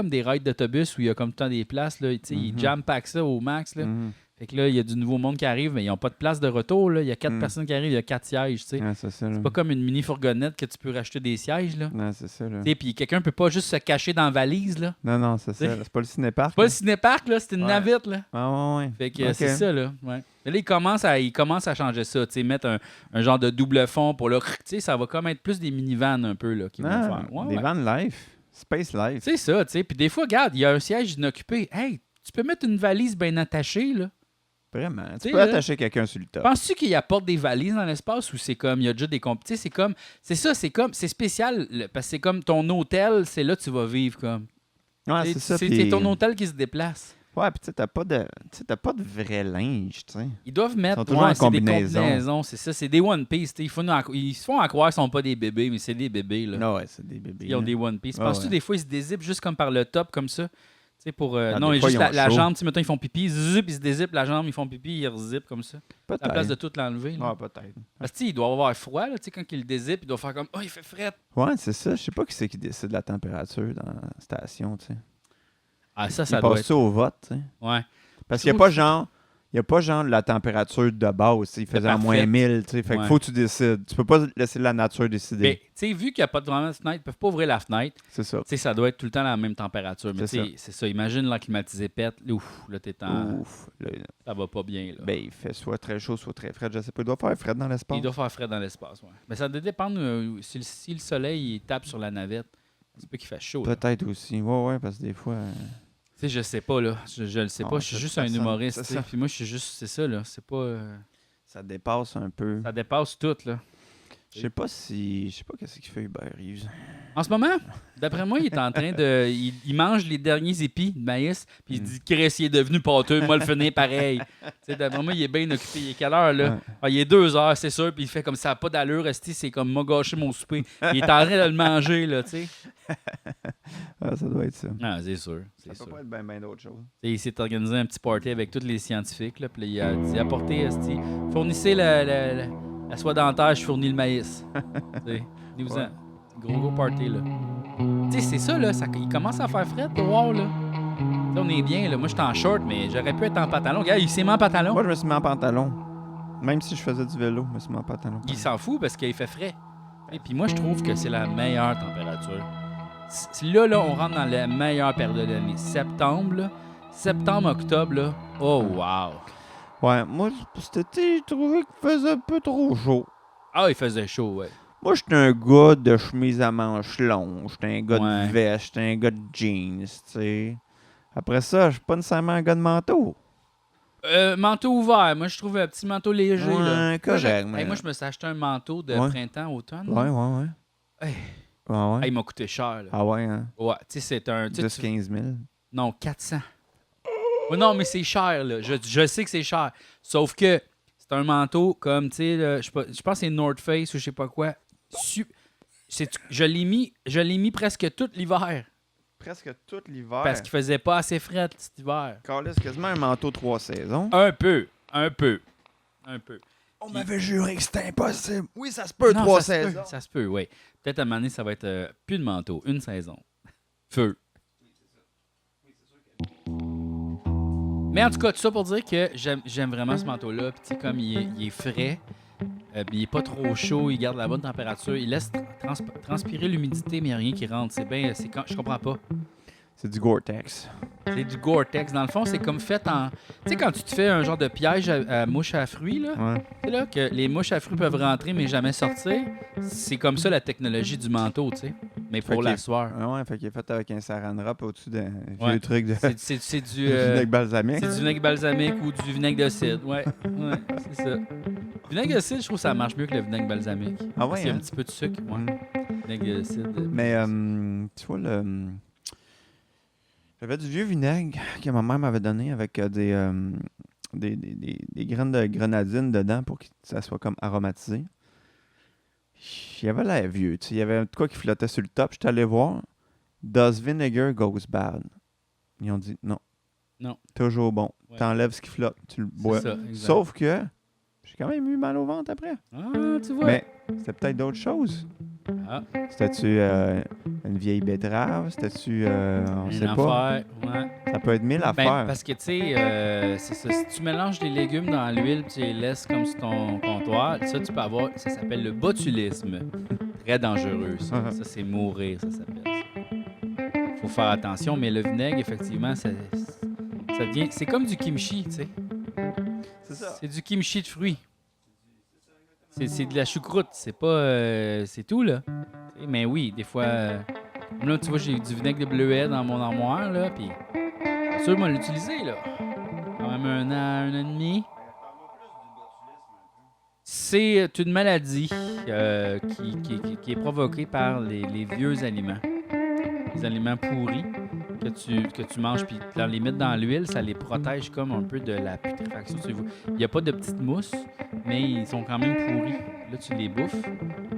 des rides d'autobus où il y a comme tout le temps des places. Là. Tu sais, ils Mhm. jam-pack ça au max. Là. Mhm. Fait que là, il y a du nouveau monde qui arrive, mais ils n'ont pas de place de retour. Là. Il y a 4 Mm. personnes qui arrivent, il y a 4 sièges. Tu sais. Ouais, c'est ça, là. C'est pas comme une mini-fourgonnette que tu peux racheter des sièges. Là. Non, c'est ça, là. Tu sais, puis quelqu'un peut pas juste se cacher dans la valise. Là. Non, c'est ça. T'sais. C'est pas le cinépark. C'est pas le cinépark, là, c'est une Ouais. navette. Là. Ah, ouais. Fait que Ok. c'est ça, là. Ouais. Mais là, ils commencent à changer ça. Tu sais, mettre un genre de double fond pour là. Tu sais, ça va comme être plus des minivans un peu, là, qu'ils vont Ah, faire. Ouais, des ouais. van life. Space life. C'est ça, tu sais. Puis des fois, regarde, il y a un siège inoccupé. Hey, tu peux mettre une valise bien attachée, là. Vraiment. T'sais, Tu peux là, attacher quelqu'un sur le top. Penses-tu qu'il apporte des valises dans l'espace ou c'est comme, il y a déjà des tu sais, c'est spécial, parce que c'est comme ton hôtel, c'est là que tu vas vivre, comme. Ouais, c'est ça. puis- C'est ton hôtel qui se déplace. Ouais, puis tu sais, t'as pas de vrai linge, tu sais. Ils doivent mettre, Ils sont toujours en c'est des combinaison. combinaisons, c'est ça, c'est des One Piece, tu sais, ils se font à croire qu'ils sont pas des bébés, mais c'est des bébés, là. Non, ouais, c'est des bébés. Ils ont là. des One Piece. Ouais, Penses-tu ouais. des fois, ils se dézippent juste comme par le top, comme ça? Tu sais, pour. Ah, non, des fois, juste ils ont la chaud. jambe, tu sais, mettons, ils font pipi, zip, ils se dézippent la jambe, ils font pipi, ils rezippent comme ça. À Peut-être. la place de tout l'enlever. là. Ouais, peut-être. Parce que, tu sais, il doit avoir froid, là, tu sais, quand il le dézippe, il doit faire comme, oh, il fait fret. Ouais, c'est ça. Je sais pas qui c'est qui décide de la température dans la station, tu sais. Ah, ça Ils doit passent être. ça au vote, tu sais. Ouais. Parce qu'il n'y a pas genre, Il n'y a pas genre la température de base. Il faisait à moins parfaite. 1000. Fait qu'il Ouais. faut que tu décides. Tu peux pas laisser la nature décider. Mais, tu sais, vu qu'il n'y a pas de vraiment de fenêtre, ils ne peuvent pas ouvrir la fenêtre. C'est ça. Tu sais, ça doit être tout le temps la même température. Mais C'est tu sais, c'est ça. Imagine la climatisée pète. Ouf, là, t'es en... Ouf. Là, Ça va pas bien, là. ben, il fait soit très chaud, soit très frais. Je sais pas. Il doit faire frais dans l'espace. Il doit faire frais dans l'espace, ouais. Mais ça doit dépendre si le soleil il tape sur la navette. C'est pas qu'il fait chaud. là. Peut-être aussi. Ouais, parce que des fois. Tu sais, je sais pas, là. Je le sais Non, pas. Je suis ça, juste ça un sonne- humoriste. c'est tu sais. ça. Puis moi, je suis juste. C'est ça, là. C'est pas. Ça dépasse un peu. Ça dépasse tout, là. Je sais pas qu'est-ce qu'il fait Hubert Reeves. En ce moment, d'après moi, il est en train de. Il mange les derniers épis de maïs, puis il dit Chris, il est devenu pâteux, moi le finir pareil. Tu sais, d'après moi, il est bien occupé. Il est quelle heure, là Ouais. Ah, il est 2 heures, c'est sûr, puis il fait comme ça, pas d'allure, esti, c'est comme m'a gâché mon souper. Il est en train de le manger, là, tu sais. Ah, ça doit être ça. Ah, c'est sûr. C'est Ça sûr. peut pas être bien d'autres choses. Et il s'est organisé un petit party avec tous les scientifiques, là, puis là, il a dit apportez, esti, fournissez la soie dentaire, je fournis le maïs. Tu sais, venez-vous-en. Ouais. Gros party, là. Tu sais, c'est ça, là. Il commence à faire frais dehors, là. Tu sais, on est bien, là. Moi, je suis en short, mais j'aurais pu être en pantalon. Regarde, il s'est mis en pantalon. Moi, je me suis mis en pantalon. Même si je faisais du vélo, je me suis mis en pantalon. Il s'en fout parce qu'il fait frais. Et puis moi, je trouve que c'est la meilleure température. Là, on rentre dans la meilleure période de l'année. Septembre, là. Septembre, octobre, là. Oh, wow. Ouais, moi, cet été, j'ai trouvé qu'il faisait un peu trop chaud. Ah, il faisait chaud, ouais. Moi, j'étais un gars de chemise à manches longues. J'étais un gars Ouais. de veste. J'étais un gars de jeans, tu sais. Après ça, je suis pas nécessairement un gars de manteau. Manteau ouvert. Moi, je trouve un petit manteau léger, là. Ouais, correct, Moi, mais- moi, je me suis acheté un manteau de Ouais. printemps-automne. Ouais. Hey. Ouais, Ah, ouais. il m'a coûté cher, là. Ah ouais, hein? Ouais, tu sais, c'est un... tu sais, 10-15 000. Non, 400. Ouais, non, mais c'est cher, là. Je sais que c'est cher. Sauf que c'est un manteau comme, tu sais, là, je pense que c'est North Face ou je sais pas quoi. Je l'ai mis presque tout l'hiver. Presque tout l'hiver. Parce qu'il faisait pas assez frais cet hiver. Carlis, c'est quasiment un manteau 3 saisons. Un peu. On m'avait juré que c'était impossible. Oui, ça se peut, Non, 3 ça se peut, saisons. ça se peut, oui. Peut-être à un moment donné, ça va être plus de manteau. Une saison. Feu. Mais en tout cas, tout ça pour dire que j'aime vraiment ce manteau-là. Puis, tu sais, comme il est frais, puis il est pas trop chaud, il garde la bonne température, il laisse transpirer l'humidité, mais il n'y a rien qui rentre. Je comprends pas. C'est du Gore-Tex. C'est du Gore-Tex. Dans le fond, c'est comme fait en... Tu sais, quand tu te fais un genre de piège à mouches à fruits, là, Ouais. tu sais, là, que les mouches à fruits peuvent rentrer, mais jamais sortir, c'est comme ça la technologie du manteau, tu sais. Mais pour Fait la qu'il- soir. Ah ouais, fait qu'il est fait avec un saran wrap au-dessus d'un Ouais. vieux truc de C'est du... vinaigre balsamique. C'est du vinaigre balsamique ou du vinaigre de cidre. Ouais, c'est ça. Vinaigre de cidre, je trouve que ça marche mieux que le vinaigre balsamique. Ah Parce ouais, qu'il y a hein? un petit peu de sucre. Ouais. Mm. Vinaigre de cidre. Mais tu vois, j'avais du vieux vinaigre que ma mère m'avait donné avec des graines de grenadine dedans pour que ça soit comme aromatisé. Il y avait l'air vieux, tu sais. Il y avait de quoi qui flottait sur le top. J'étais allé voir. Does vinegar goes bad? Ils ont dit non. Non. Toujours bon. Ouais. T'enlèves ce qui flotte, tu le bois. ça, exact. Sauf que j'ai quand même eu mal au ventre après. Ah, tu vois. Mais c'était peut-être d'autres choses. Ah, C'était-tu une vieille betterave? C'était-tu... on une sait pas. affaire. Ouais. Ça peut être 1000 Ben, affaires. parce que, tu sais, c'est ça. Si tu mélanges des légumes dans l'huile tu les laisses comme sur ton comptoir, ça, tu peux avoir... Ça s'appelle le botulisme. Très dangereux, ça. Ça, c'est mourir, ça s'appelle. Faut faire attention, mais le vinaigre, effectivement, ça devient... C'est comme du kimchi, tu sais. C'est ça. C'est du kimchi de fruits. C'est de la choucroute, c'est pas... c'est tout, là. T'sais, mais oui, des fois... là, tu vois, j'ai du vinaigre de bleuet dans mon armoire, là, puis... Bien sûr, moi, l'utiliser, là. Quand même un an et demi. C'est une maladie qui est provoquée par les vieux aliments. Les aliments pourris que tu manges, puis dans les mettre dans l'huile, ça les protège comme un peu de la putréfaction. Il n'y a pas de petites mousses, mais ils sont quand même pourris. Là, tu les bouffes.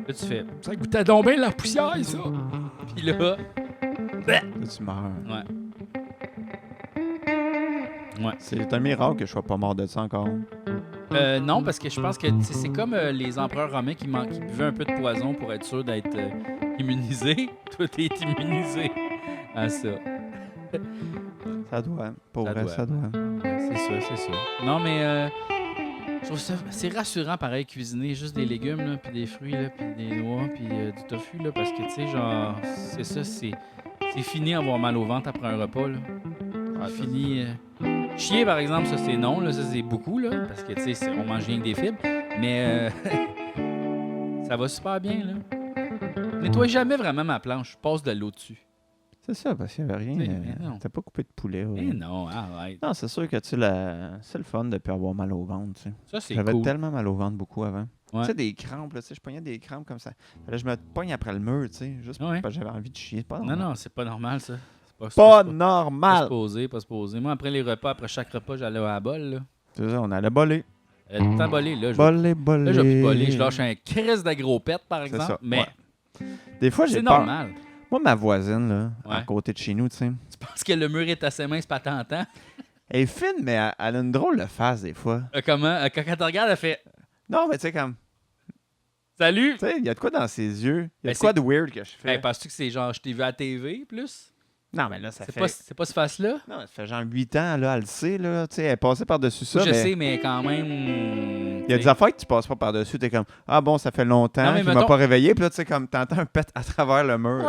Là, tu fais « Ça goûtait donc bien la poussière, ça! » Puis là... Là, tu meurs. Ouais. C'est un miracle que je sois pas mort de ça encore. Non, parce que je pense que c'est comme les empereurs romains qui buvaient un peu de poison pour être sûr d'être immunisé. Toi, t'es immunisé à ça. Ça doit. Pour Ça vrai, doit. ça doit. Ouais, c'est sûr. Non, mais je trouve ça c'est rassurant, pareil, cuisiner juste des légumes, là, puis des fruits, là, puis des noix, puis du tofu, là, parce que, tu sais, genre, c'est ça, c'est fini avoir mal au ventre après un repas, là. Ah, C'est fini. Chier, par exemple, ça, c'est non, là, ça, c'est beaucoup, là, parce que, tu sais, on mange rien que des fibres, mais ça va super bien, là. Nettoie jamais vraiment ma planche, passe de l'eau dessus. C'est ça, parce qu'il n'y avait rien. Mais non. T'as pas coupé de poulet. Ouais. Eh non, arrête. Non, c'est sûr que c'est le fun de ne plus avoir mal au ventre. Tu sais. Ça, c'est J'avais cool. tellement mal au ventre beaucoup avant. Ouais. Tu sais, des crampes, là, tu sais, je pognais des crampes comme ça. Là, je me pogne après le mur, tu sais, juste Ouais. parce que j'avais envie de chier. C'est pas Non, normal. non, c'est pas normal, ça. C'est Pas Pas normal! se poser. Moi, après les repas, après chaque repas, j'allais à la bol, là. C'est ça, on allait boller. Tout le temps bolé, là. Boller. Là, j'ai plus bolé. Je lâche un crise d'agropète, par C'est exemple. ça, Mais ouais. Des fois, j'ai c'est peur. normal. Moi, ma voisine, là, à Ouais. côté de chez nous, tu sais, Tu penses que le mur est assez mince, pas tentant? elle est fine, mais elle a une drôle de face, des fois. Comment? Quand elle te regarde, elle fait Non, mais tu sais, comme, Salut! tu sais, il y a de quoi dans ses yeux. Il y a Ben, de quoi de weird que je fais. Ben, penses-tu que c'est genre, je t'ai vu à la TV, plus? Non, mais là, ça C'est fait... pas, c'est pas ce face-là? Non, ça fait genre 8 ans, là, elle le sait, là, tu sais, elle est passée par-dessus ça, Je mais sais, mais quand même. il y a des affaires que tu passes pas par-dessus, t'es comme, ah bon, ça fait longtemps Non, mais qu'il m'a mettons- pas réveillé, puis là, tu sais, comme, t'entends un pet à travers le mur.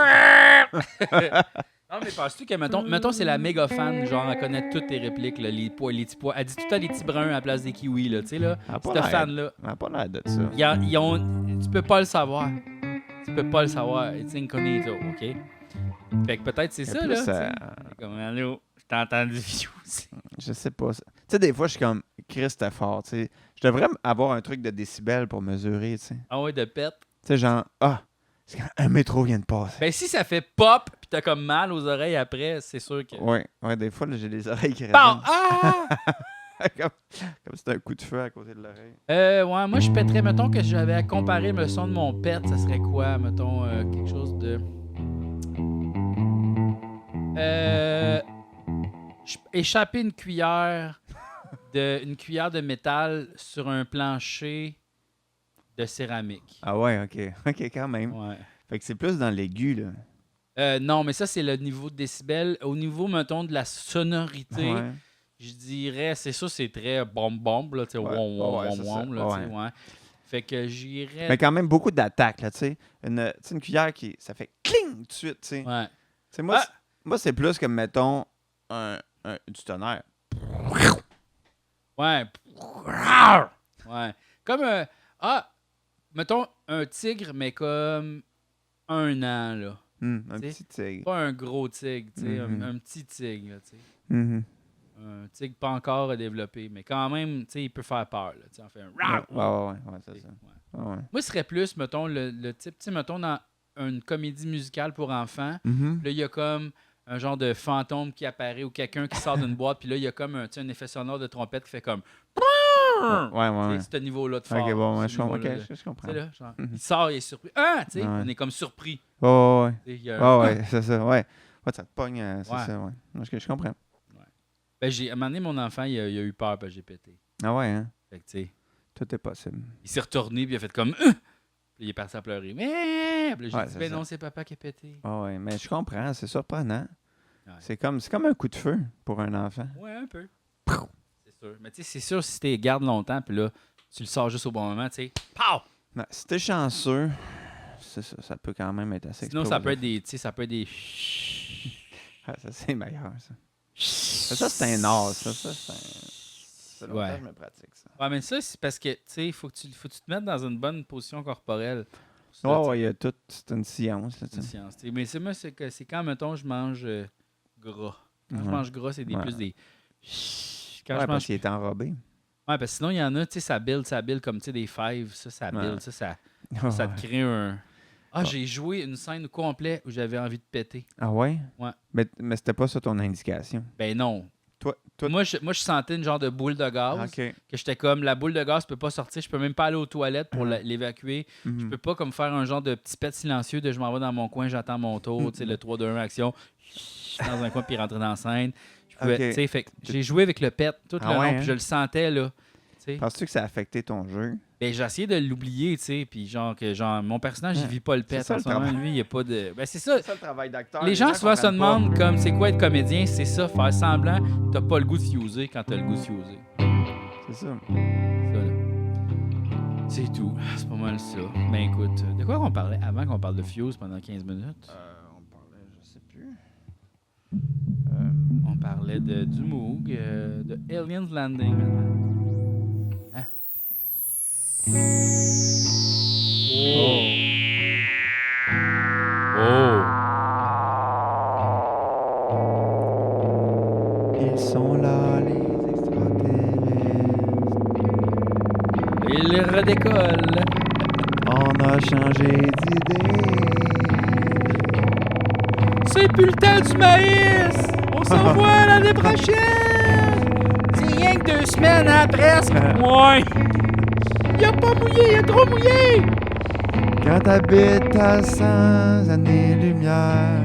Non, mais penses-tu que, mettons, c'est la méga fan, genre, elle connaît toutes tes répliques, là, les petits pois. Elle dit tout le temps les petits bruns à la place des kiwis, là, tu sais, là. Elle a pas Cette l'air- fan-là. Elle a pas l'air de ça. Tu peux pas le savoir. Tu peux pas le savoir. It's incognito, OK? Fait que peut-être c'est Et ça, plus, là. tu sais. Comme, allô, je t'ai entendu aussi. Je sais pas. Tu sais, des fois, je suis comme, Christ, t'es fort, tu sais. Je devrais avoir un truc de décibels pour mesurer, tu sais. Ah ouais, de pète. Tu sais, genre, c'est quand un métro vient de passer. Ben, si ça fait pop, pis t'as comme mal aux oreilles après, c'est sûr que. Ouais, des fois, là, j'ai les oreilles qui Bon! résonnent. Ah! comme si c'était un coup de feu à côté de l'oreille. Ouais, moi, je pèterais, mettons que j'avais à comparer le son de mon pet, ça serait quoi? Mettons, quelque chose de. Échapper une cuillère de métal sur un plancher de céramique. Ah ouais, OK. OK, quand même. Ouais. Fait que c'est plus dans l'aigu, là. Non, mais ça, c'est le niveau de décibels. Au niveau, mettons, de la sonorité, Ouais. je dirais, c'est ça, c'est très bombe, là, tu sais, Ouais. wom, Ouais, c'est ça. là, tu sais, Ouais. ouais. Fait que j'irais... Mais quand même, beaucoup d'attaques, là, tu sais. Une cuillère qui... Ça fait cling tout de suite, tu sais. Ouais. Tu sais, moi, Ah! moi c'est plus comme, mettons, du tonnerre. Ouais. Ouais. Comme mettons un tigre, mais comme un an, là. Un T'sais, petit tigre. Pas un gros tigre, tu sais, Mhm. un petit tigre, là, tu sais. Mhm. Un tigre pas encore développé, mais quand même, tu sais, il peut faire peur, là. Tu sais, on fait un Ouais, c'est ça. Ouais. Ouais. Moi, ce serait plus, mettons, le type, tu sais, mettons, dans une comédie musicale pour enfants, Mhm. là, il y a comme un genre de fantôme qui apparaît ou quelqu'un qui sort d'une boîte, puis là, il y a comme tu sais, un effet sonore de trompette qui fait comme... Ouais. C'est ce niveau-là de fort. Ok, bon, ouais, ce je comprends. niveau-là, Ok, là. je comprends. Tu sais, là, genre, Mhm. il sort, il est surpris. Ah, tu sais, Ouais. on est comme surpris. Ouais. Tu sais, il y a un- Ouais, c'est ça, ouais. Ouais, ça te pogne, c'est Ouais. ça, ouais. Je comprends. Ben, à un moment donné, mon enfant, il a eu peur, parce que j'ai pété. Ah ouais, hein? Fait que, tu sais, Tout est possible. il s'est retourné, puis il a fait comme... Puis il est parti à pleurer. Mais puis là, j'ai Ouais, dit, c'est ben ça. non, c'est papa qui a pété. Ah ouais, mais je comprends, c'est surprenant. Ouais. C'est comme un coup de feu pour un enfant. Ouais, un peu. C'est sûr. Mais tu sais, c'est sûr, si tu les gardes longtemps, puis là, tu le sors juste au bon moment, tu sais, pow! Mais si t'es chanceux, c'est ça, ça peut quand même être assez Sinon, ça peut être explosif. des... Tu sais, ça peut être des... Ah, ça, c'est meilleur, ça. Ça, c'est un art, ça. C'est longtemps Ouais. que je me pratique, ça. Ouais, mais ça, c'est parce que, tu sais, faut que tu te mettes dans une bonne position corporelle. Ça, Ouais, tu sais, ouais, il y a tout. C'est une science, là, c'est une tu sais. science. Tu sais. Mais c'est moi, c'est quand, mettons, je mange gras. Quand je Ouais. mange gras, c'est Ouais. plus des... Quand Ouais, je parce mange... qu'il est enrobé. Ouais, parce que sinon, il y en a, tu sais, ça build comme, tu sais, des fives. Ça Ouais. build. Ça te crée un... Ah, Ouais. j'ai joué une scène au complet où j'avais envie de péter. Ah ouais? Ouais. Mais c'était pas ça ton indication. Ben non. Toi, Moi, je sentais une genre de boule de gaz. OK. Que j'étais comme, la boule de gaz peut pas sortir. Je peux même pas aller aux toilettes pour l'évacuer. Mhm. Je peux pas comme faire un genre de petit pet silencieux de je m'en vais dans mon coin, j'attends mon tour, tu sais, le 3, 2, 1, action. Dans un coin, puis rentrer dans la scène. Je pouvais, Ok. tu sais, fait que j'ai joué avec le pet tout Ah le long, ouais, puis hein? je le sentais, là. Tu sais. Penses-tu que ça a affecté ton jeu? Ben, j'ai essayé de l'oublier, tu sais, puis genre, mon personnage, il vit pas le C'est pet ça, en le ce moment. travail. Lui, il n'y a pas de... Ben, c'est ça. C'est ça le travail d'acteur. Les gens souvent se demandent comme c'est quoi être comédien, c'est ça, faire semblant, t'as pas le goût de fuser quand t'as le goût de fuser. C'est ça. Ça, là. C'est tout. C'est pas mal ça. Ben écoute, de quoi on parlait avant qu'on parle de Fuse pendant 15 minutes? On parlait, je sais plus. On parlait du Moog, de Aliens Landing. Hein? Ils sont là, les extraterrestres. Il redécolle. On a changé d'idée. C'est plus le temps du maïs! On s'en voit l'année prochaine! C'est rien que 2 semaines, hein, presque! Ouais! Il a pas mouillé, il a trop mouillé! Quand t'habites à 100 années-lumière,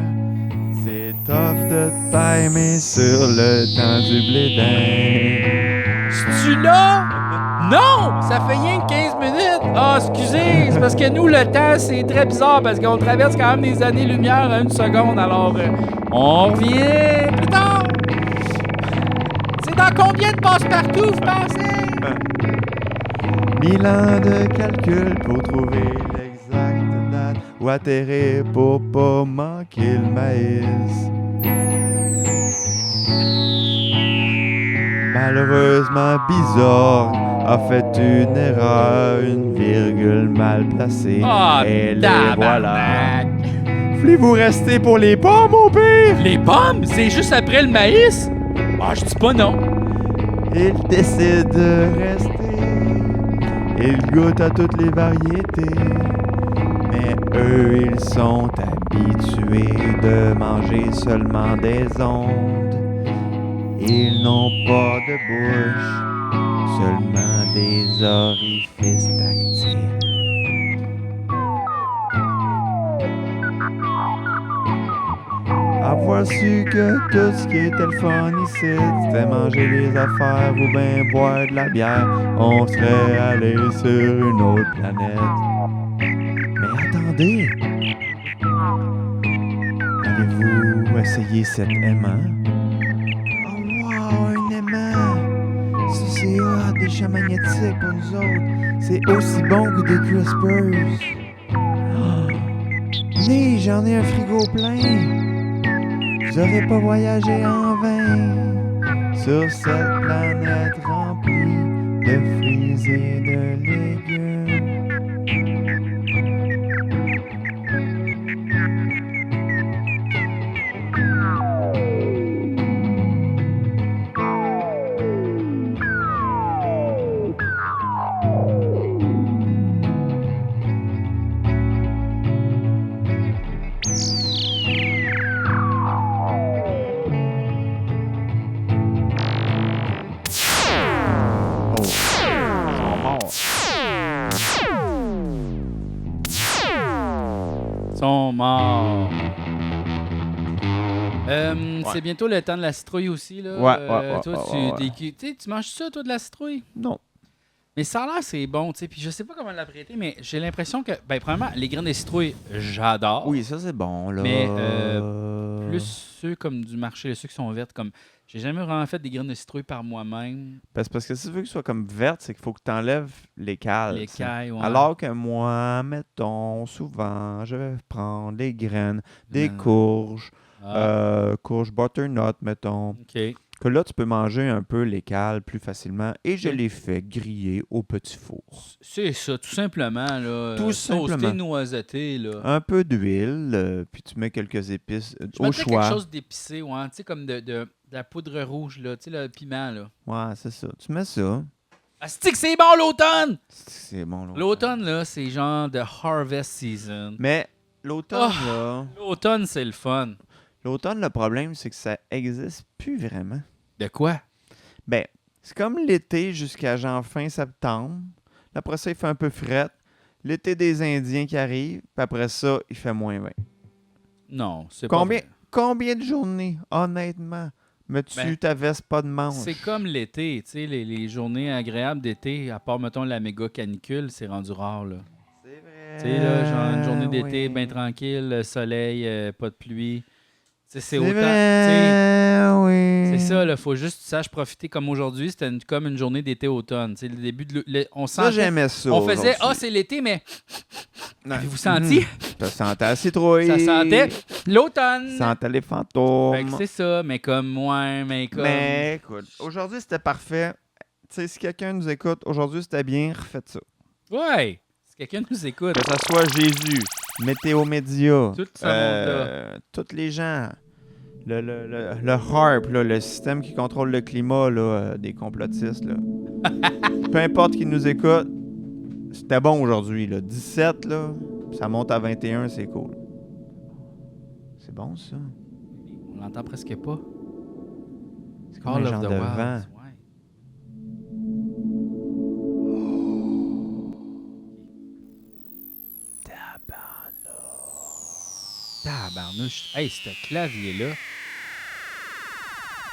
c'est tough de te timer sur le temps du blé d'Inde. C'est-tu là? Non! Ça fait rien que 15 minutes! Ah, excusez! C'est parce que nous, le temps, c'est très bizarre parce qu'on traverse quand même des années-lumière à 1 seconde, alors on revient plus tard! C'est dans combien de passe-partout, vous pensez? 1000 ans de calcul pour trouver l'exacte date ou atterrir pour pas manquer le maïs. Malheureusement, Bizarre a fait une erreur, une virgule mal placée. Ah, et les tabarnak! voilà. Voulez-vous rester pour les pommes au pire? Les pommes? C'est juste après le maïs? Ah, je dis pas non. Il décide de rester. Il goûte à toutes les variétés. Mais eux, ils sont habitués de manger seulement des ondes. Ils n'ont pas de bouche, seulement des orifices tactiles. Avoir su que tout ce qui était le fun ici, c'était manger les affaires ou bien boire de la bière, on serait allé sur une autre planète. Mais attendez! Avez-vous essayé cet aimant? Oh wow, un aimant! Ça c'est hot, des champs magnétiques pour nous autres. C'est aussi bon que des crispers. Oh. Venez, j'en ai un frigo plein. Vous n'aurez pas voyagé en vain sur cette planète remplie de fruits et de légumes. Sont morts. C'est bientôt le temps de la citrouille aussi, là. Ouais, toi, tu manges ça, toi, de la citrouille? Non. Mais ça a l'air, c'est bon, tu sais. Puis je sais pas comment l'apprêter, mais j'ai l'impression que, ben, premièrement, les graines de citrouille, j'adore. Oui, ça c'est bon, là. Mais plus ceux comme du marché, ceux qui sont vertes, comme. J'ai jamais vraiment fait des graines de citrouille par moi-même. Parce que si tu veux que ce soit comme verte, c'est qu'il faut que tu enlèves les cales. Les cailles, ouais. Alors que moi, mettons, souvent, je vais prendre les graines, des Non. courges, Ah, courges butternut, mettons. OK. Que là, tu peux manger un peu les cales plus facilement. Et je Ok. les fais griller au petit four. C'est ça, tout simplement, là. Tout simplement. Toasté, noisetté, là. Un peu d'huile, puis tu mets quelques épices Je au mettrais choix. quelque chose d'épicé, ouais. Tu sais, comme de la poudre rouge, là. Tu sais, le piment, là. Ouais, c'est ça. Tu mets ça. Asti que c'est bon, l'automne! C'est bon, là. L'automne, là, c'est genre de harvest season. Mais l'automne, Oh! là... L'automne, c'est le fun. L'automne, le problème, c'est que ça existe plus vraiment. De quoi? Ben, c'est comme l'été jusqu'à genre fin septembre. Après ça, il fait un peu fret. L'été des Indiens qui arrive. Puis après ça, il fait moins 20. Non, c'est Combien, pas vrai. combien de journées, honnêtement? Mets-tu Ben, ta veste pas de manche? C'est comme l'été, tu sais, les journées agréables d'été, à part, mettons, la méga canicule, c'est rendu rare, là. C'est vrai. Tu sais, là, genre une journée d'été oui. bien tranquille, le soleil, pas de pluie. Tu sais, c'est autant. Vrai, oui. C'est ça, il faut juste que tu saches profiter. Comme aujourd'hui, c'était comme une journée d'été-automne. Tu sais, le début de on Ça, sentait, j'aimais ça. on faisait aujourd'hui. c'est l'été, mais Non. avez-vous senti? Ça sentait la citrouille. Ça sentait l'automne. Ça sentait les fantômes. Fait que c'est ça, mais comme moins, mais comme. Mais écoute, aujourd'hui, c'était parfait. Tu sais, si quelqu'un nous écoute, aujourd'hui, c'était bien, refaites ça. Ouais! Si quelqu'un nous écoute. Que ça soit Jésus, Météo Média, Tout ce monde-là. tous les gens, le HARP, là, le système qui contrôle le climat là, des complotistes. Là. Peu importe qui nous écoute, c'était bon aujourd'hui. Là. 17, là, ça monte à 21, c'est cool. C'est bon, ça. On l'entend presque pas. C'est comme un genre de vent. Ouais. Tabarnouche. Hey, ce clavier-là.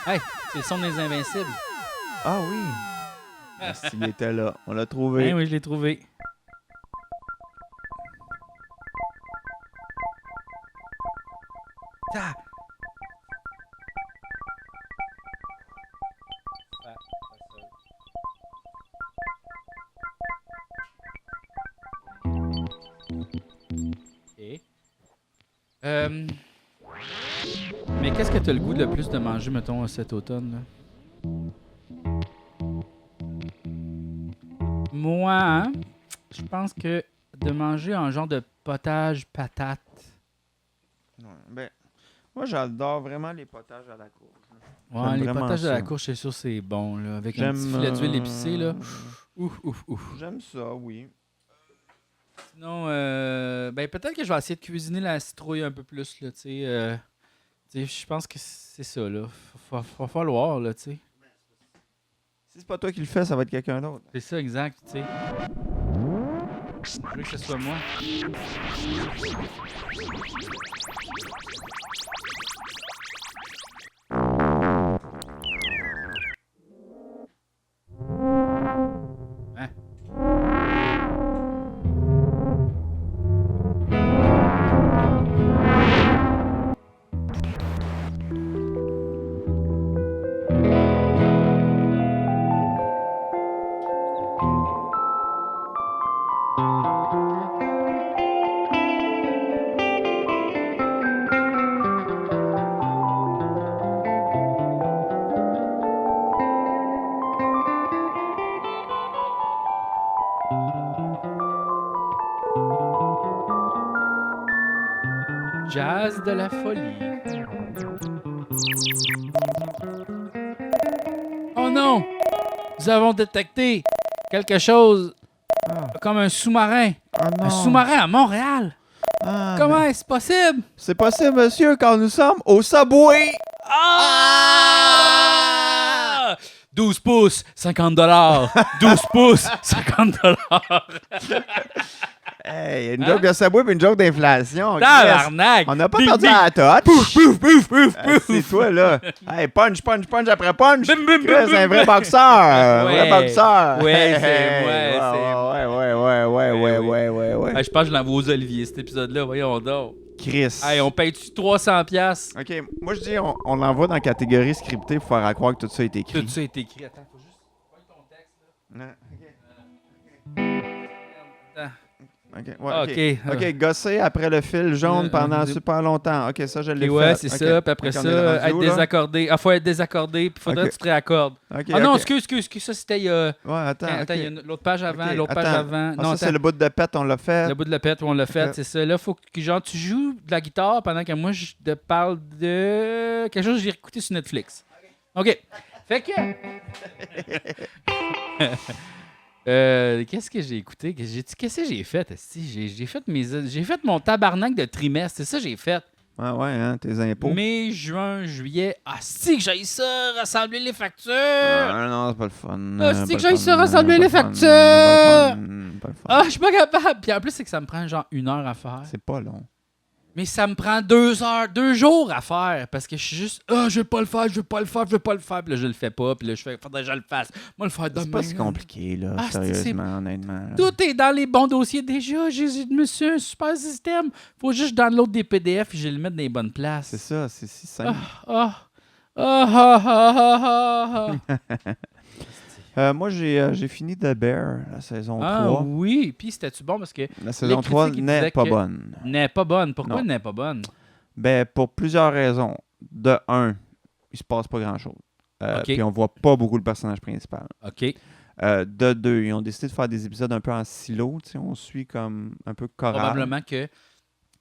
Hey, c'est le son des Invincibles. Ah oui! Il était là. On l'a trouvé. Oui, je l'ai trouvé. Ta. OK. Mais qu'est-ce que tu as le goût le plus de manger, mettons, cet automne? Là? Moi, hein, je pense que de manger un genre de potage patate. Ouais, ben, moi, j'adore vraiment les potages à la courge. Ouais, J'aime les vraiment potages de ça. la courge, c'est sûr, c'est bon. Là, avec un J'aime, petit filet d'huile épicée. Là. Ouf, ouf, ouf. J'aime ça, oui. Sinon, ben, peut-être que je vais essayer de cuisiner la citrouille un peu plus. Là, tu sais, je pense que c'est ça. Là. Va falloir, là, tu sais. Si c'est pas toi qui le fais, ça va être quelqu'un d'autre. C'est ça, exact, tu sais. Je veux que ce soit moi. Hein? Jazz de la folie. Oh non! Nous avons détecté quelque chose comme un sous-marin. Ah non. Un sous-marin à Montréal. Ah, Comment mais est-ce possible? c'est possible, monsieur, quand nous sommes au Subway. Ah! 12 pouces, 50 $. 12 pouces, 50 $. Hey, une joke de Subway et une joke d'inflation. Tabarnak! On n'a pas Bing, perdu bing. la touch. Pouf, pouf, pouf, pouf, pouf. C'est toi, là. Hey, punch, punch, punch après punch. Bim, bim, bim, Chris, bim, un vrai bim. boxeur. Un Ouais. vrai boxeur. Ouais, Hey, c'est hey, moi, ouais, c'est ouais. Ah, je pense que je l'envoie aux Olivier, cet épisode-là. Voyons donc. Chris. Hey, on paye-tu 300$? OK, moi, je dis, on l'envoie dans la catégorie scriptée pour faire à croire que tout ça a été écrit. Tout ça est écrit. Attends, faut juste... Prends ton texte, là. Non, Attends. OK, ouais, Ah, OK. OK. OK, gosser après le fil jaune pendant super longtemps. OK, ça, je l'ai fait. Ouais, c'est OK. ça. Puis après OK, on ça, est rendu être où, là? désaccordé. Ah, faut être désaccordé. Puis faudrait OK. que tu te réaccordes. OK, Ah non, OK. excuse. Ça, c'était il y a... Ouais, attends, Attends, OK. il y a l'autre page avant, OK, l'autre page attends. avant. Ah, Non, ça, c'est attends. le bout de pète, on l'a fait. Le bout de la pète où on l'a fait, OK. c'est ça. Là, faut que genre, tu joues de la guitare pendant que moi, je te parle de quelque chose que j'ai écouté sur Netflix. OK. Fait que... qu'est-ce que j'ai écouté? Qu'est-ce que j'ai fait? esti? J'ai fait mon tabarnak de trimestre. C'est ça que j'ai fait. Ouais, hein, tes impôts. Mai, juin, juillet. Ah, si que j'aille ça, rassembler les factures! Ah, non, c'est pas le fun. Ah, c'est Pas que le j'aille fun, ça rassembler pas les le fun, factures. Pas le fun. Ah, je suis pas capable! Puis en plus, c'est que ça me prend genre 1 heure à faire. C'est pas long. Mais ça me prend 2 jours à faire parce que je suis juste je veux pas le faire. Puis là, je le fais pas. Puis là, je fais faudrait que je le fasse. Moi, le faire demain. C'est pas si compliqué, là, sérieusement, honnêtement. Là. Tout est dans les bons dossiers déjà. J'ai monsieur un super système. Faut juste que je download des PDF et je les mettre dans les bonnes places. C'est ça, c'est si simple. Moi, j'ai fini The Bear, la saison 3. Ah oui, puis c'était-tu bon parce que La saison 3 n'est pas bonne. N'est pas bonne. Pourquoi Non. n'est pas bonne? Ben, pour plusieurs raisons. De un, il se passe pas grand-chose. OK. Puis on voit pas beaucoup le personnage principal. OK. De deux, ils ont décidé de faire des épisodes un peu en silo. Tu sais, on suit comme un peu choral. Probablement que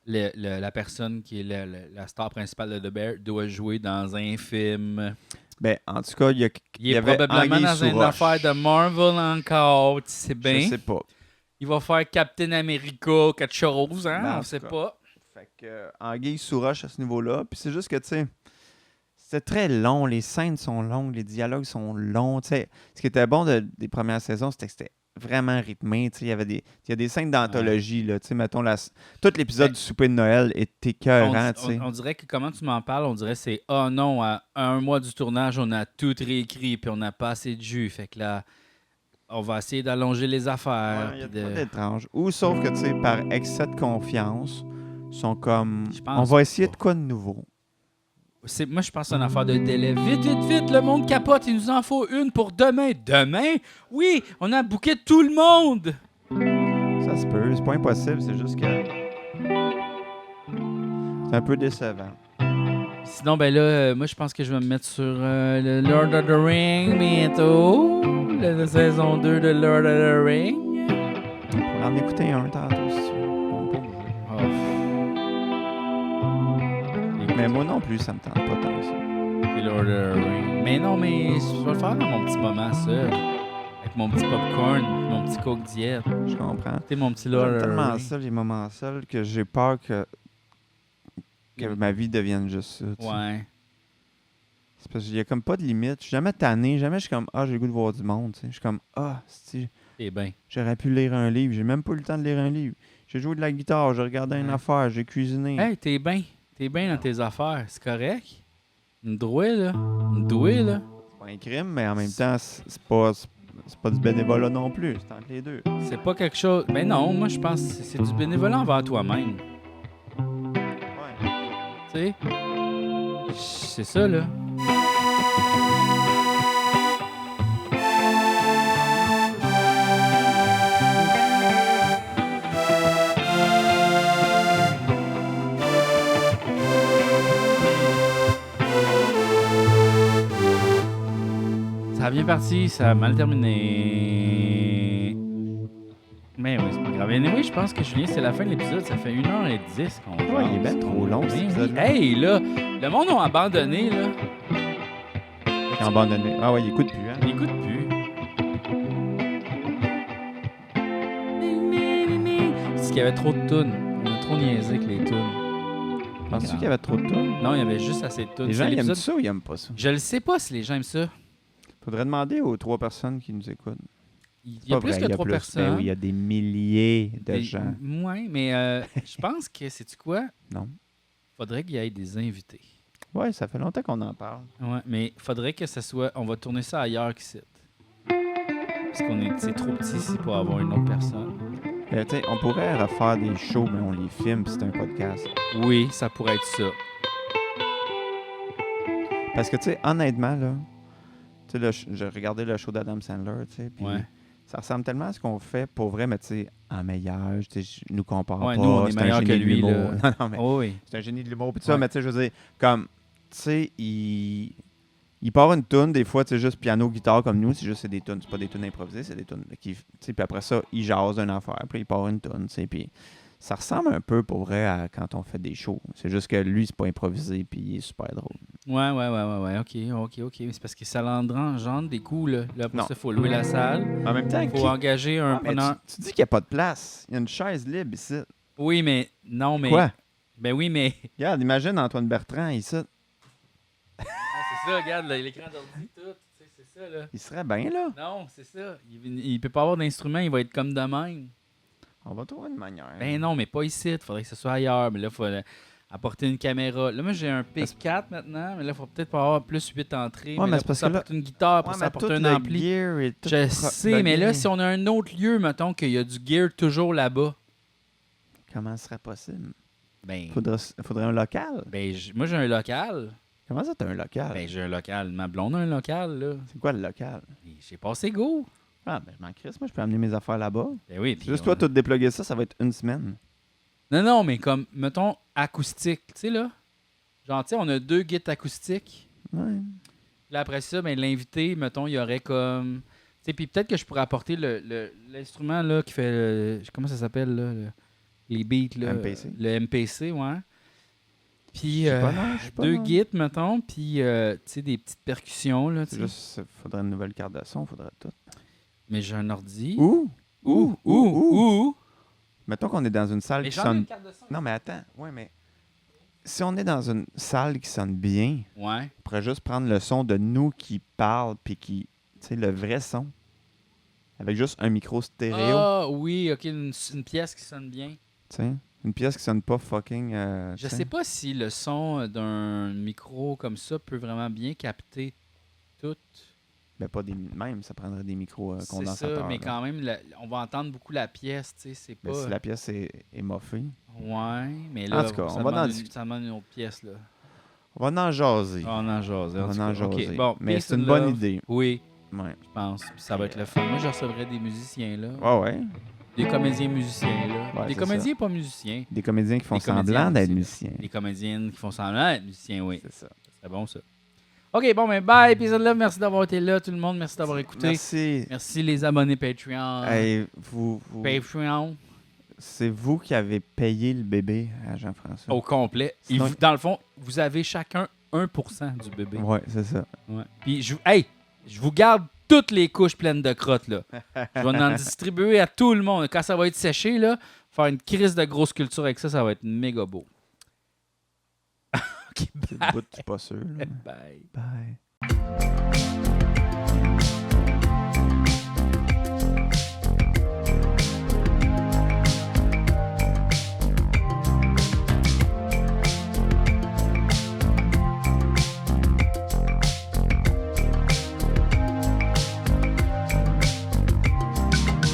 la personne qui est la star principale de The Bear doit jouer dans un film. Ben, en tout cas, il Il est avait probablement Anguille dans sous une roche. affaire de Marvel encore, tu sais bien. Je sais pas. Il va faire Captain America, quelque chose, hein? Ben, en On sait tout cas. pas. Fait que Anguille sous roche à ce niveau-là. Puis c'est juste que, tu sais, c'est très long. Les scènes sont longues, les dialogues sont longs. Tu sais, ce qui était bon des premières saisons, c'était que c'était vraiment rythmé. Tu sais, il y a des scènes d'anthologie, là. Tu sais, mettons, tout l'épisode du souper de Noël est écœurant, tu sais. On dirait que, comment tu m'en parles, on dirait que c'est « Oh non, à 1 mois du tournage, on a tout réécrit, puis on n'a pas assez de jus. » Fait que là, on va essayer d'allonger les affaires. Il y a puis de quoi d'étrange. Ou sauf que, tu sais, par excès de confiance, ils sont comme... Je pense On va essayer pas. de quoi de nouveau. Moi, je pense que c'est une affaire de délai. Vite, vite, vite, le monde capote. Il nous en faut une pour demain. Demain? Oui, on a booké tout le monde. Ça se peut. C'est pas impossible. C'est juste que... C'est un peu décevant. Sinon, ben là, moi, je pense que je vais me mettre sur le Lord of the Ring bientôt. La saison 2 de Lord of the Ring. On pourrait en écouter un tantôt, si tu veux. On peut bouger. Mais moi non plus, ça me tente pas tant que ça. Et Lord of the Ring. Mais non, mais je vais le faire dans mon petit moment, ça. Avec mon petit popcorn, mon petit Coke Diet. Je comprends. Tu sais, mon petit Lord J'aime of the tellement Ring. ça, les moments seuls, que j'ai peur que ma vie devienne juste ça. Tu sais. Ouais. C'est parce qu'il y a comme pas de limite. Je suis jamais tanné. Jamais je suis comme, j'ai le goût de voir du monde. Tu sais. Je suis comme, Eh bien. j'aurais pu lire un livre. J'ai même pas eu le temps de lire un livre. J'ai joué de la guitare, j'ai regardé une affaire, j'ai cuisiné. Hey, t'es bien. T'es bien dans tes affaires. C'est correct? Une douée, là. Une douée, là. C'est pas un crime, mais en même temps, c'est pas du bénévolat non plus. C'est entre les deux. C'est pas quelque chose... Ben non, moi, je pense que c'est du bénévolat envers toi-même. Ouais. Tu sais? C'est ça, là. Ça a bien parti, ça a mal terminé. Mais oui, c'est pas grave. Oui, je pense que Julien, c'est la fin de l'épisode. Ça fait 1h10 qu'on joue. Ouais, il est bien trop long, cet Oui. épisode-là. Hey, là, le monde a abandonné, là. Il a abandonné. Ah ouais, il écoute plus, hein. Il écoute plus. C'est qu'il y avait trop de tunes. On a trop niaisé avec les tunes. Penses-tu qu'il y avait trop de tunes? Non, il y avait juste assez de tunes. Les gens, C'est ils aiment l'épisode- ça ou ils aiment pas ça? Je le sais pas si les gens aiment ça. Faudrait demander aux 3 personnes qui nous écoutes. Il C'est y a pas plus vrai, que il y a 3 plus. personnes. Ben oui, il y a des milliers de gens. Oui, mais je pense que, sais-tu quoi? Non. Faudrait qu'il y ait des invités. Ouais, ça fait longtemps qu'on en parle. Ouais, mais faudrait que ça soit... On va tourner ça ailleurs qu'ici. Parce c'est trop petit ici pour avoir une autre personne. Tu sais, on pourrait refaire des shows, mais on les filme, puis c'est un podcast. Oui, ça pourrait être ça. Parce que, tu sais, honnêtement, là, tu sais, j'ai regardé le show d'Adam Sandler, tu sais, puis Ouais. ça ressemble tellement à ce qu'on fait pour vrai, mais tu sais, en meilleur, tu sais, je nous compare Ouais, pas. nous, on est c'est un meilleur génie que de lui, l'humour. là. Non, non, mais Oh oui. c'est un génie de l'humour, puis tout Ouais. ça, mais tu sais, je veux dire, comme, tu sais, il part une toune, des fois, tu sais, juste piano, guitare comme nous, c'est des tunes, c'est pas des tunes improvisées, c'est des tunes qui, tu sais, puis après ça, il jase d'une affaire, puis il part une tune, tu sais, puis ça ressemble un peu pour vrai à quand on fait des shows. C'est juste que lui, c'est pas improvisé, puis il est super drôle. Ouais. OK. Mais c'est parce que ça engendre des coûts, là. Là, après Non. ça, il faut louer la salle. En même temps, Il faut engager un mais preneur. tu dis qu'il n'y a pas de place. Il y a une chaise libre ici. Oui, mais... Non, mais... Quoi? Ben oui, mais... Regarde, imagine Antoine Bertrand ici. Ah, c'est ça, regarde, là, l'écran d'ordi, tout. Tu sais, c'est ça, là. Il serait bien là. Non, c'est ça. Il peut pas avoir d'instrument, il va être comme de même. On va trouver une manière. Ben non, mais pas ici. Il faudrait que ce soit ailleurs. Mais là, il faut apporter une caméra. Là, moi, j'ai un P4 maintenant, mais là, il faut peut-être pas avoir plus 8 entrées. Ouais, mais là, c'est pour parce ça que là- apporter une guitare, pour Ouais, ça mais apporter tout un le ampli. gear est tout Je sais, mais là, buggé. si on a un autre lieu, mettons qu'il y a du gear toujours là-bas, Comment ce serait possible? ben, Faudrait un local? moi, j'ai un local. Comment ça, t'as un local? Ben, j'ai un local. Ma blonde a un local, là. C'est quoi le local? Et j'ai passé go. Ah, ben, je m'en crisse. Moi, je peux amener mes affaires là-bas. Ben oui, C'est puis juste on- toi, tout déploguer ça, ça va être une semaine. Non, mais comme, mettons, acoustique, tu sais, là. Genre, tu sais, on a 2 guides acoustiques. Ouais. Là, après ça, ben, l'invité, mettons, il y aurait comme... Tu sais, puis peut-être que je pourrais apporter l'instrument, là, qui fait... comment ça s'appelle, là? Les beats, là. MPC. Le MPC, ouais. Puis, Je sais pas, non, je sais pas, 2 non. guides, mettons, puis, tu sais, des petites percussions, là, tu C'est sais. juste, faudrait une nouvelle carte de son, faudrait tout. Mais j'ai un ordi. Ouh! Mettons qu'on est dans une salle Mais qui j'en ai une sonne... carte de son. Non, mais attends. Ouais, mais... Si on est dans une salle qui sonne bien, Ouais. on pourrait juste prendre le son de nous qui parle, puis qui... Tu sais, le vrai son. Avec juste un micro stéréo. Ah, oui, OK, une pièce qui sonne bien. Tu sais, une pièce qui sonne pas fucking... Je tu sais. sais pas si le son d'un micro comme ça peut vraiment bien capter tout. Ben, pas des... Même, ça prendrait des micros C'est condensateurs. ça, mais là. quand même, on va entendre beaucoup la pièce, tu sais, c'est Mais pas... si la pièce est moffée, Ouais, mais là, En tout cas, ça on va demande en une- discuter. ça demande une autre pièce, là. on va en jaser. Ah, on en jase. On va en jaser. OK, bon, mais Peace c'est une and bonne Love. idée. Oui, Ouais. je pense. Puis ça va être le fun. Moi, je recevrais des musiciens, là. Ouais, ouais. Des comédiens musiciens, là. Ouais, Des c'est comédiens pas musiciens. Des comédiens qui font Des comédiens semblant d'être aussi, là. musiciens. Des comédiennes qui font semblant d'être musiciens, oui. C'est ça. C'est bon, ça. OK, bon, ben bye, épisode là. Merci d'avoir été là, tout le monde. Merci d'avoir écouté. Merci. Merci les abonnés Patreon. Hey, Patreon c'est vous qui avez payé le bébé à Jean-François. au complet. Et Sinon- dans le fond, vous avez chacun 1% du bébé. Ouais, c'est ça. Ouais. Puis, je vous garde toutes les couches pleines de crottes, là. Je vais en distribuer à tout le monde. Quand ça va être séché, là, faire une crise de grosse culture avec ça, ça va être méga beau. OK, C'est le bout, je suis pas sûr. là. bye. Bye.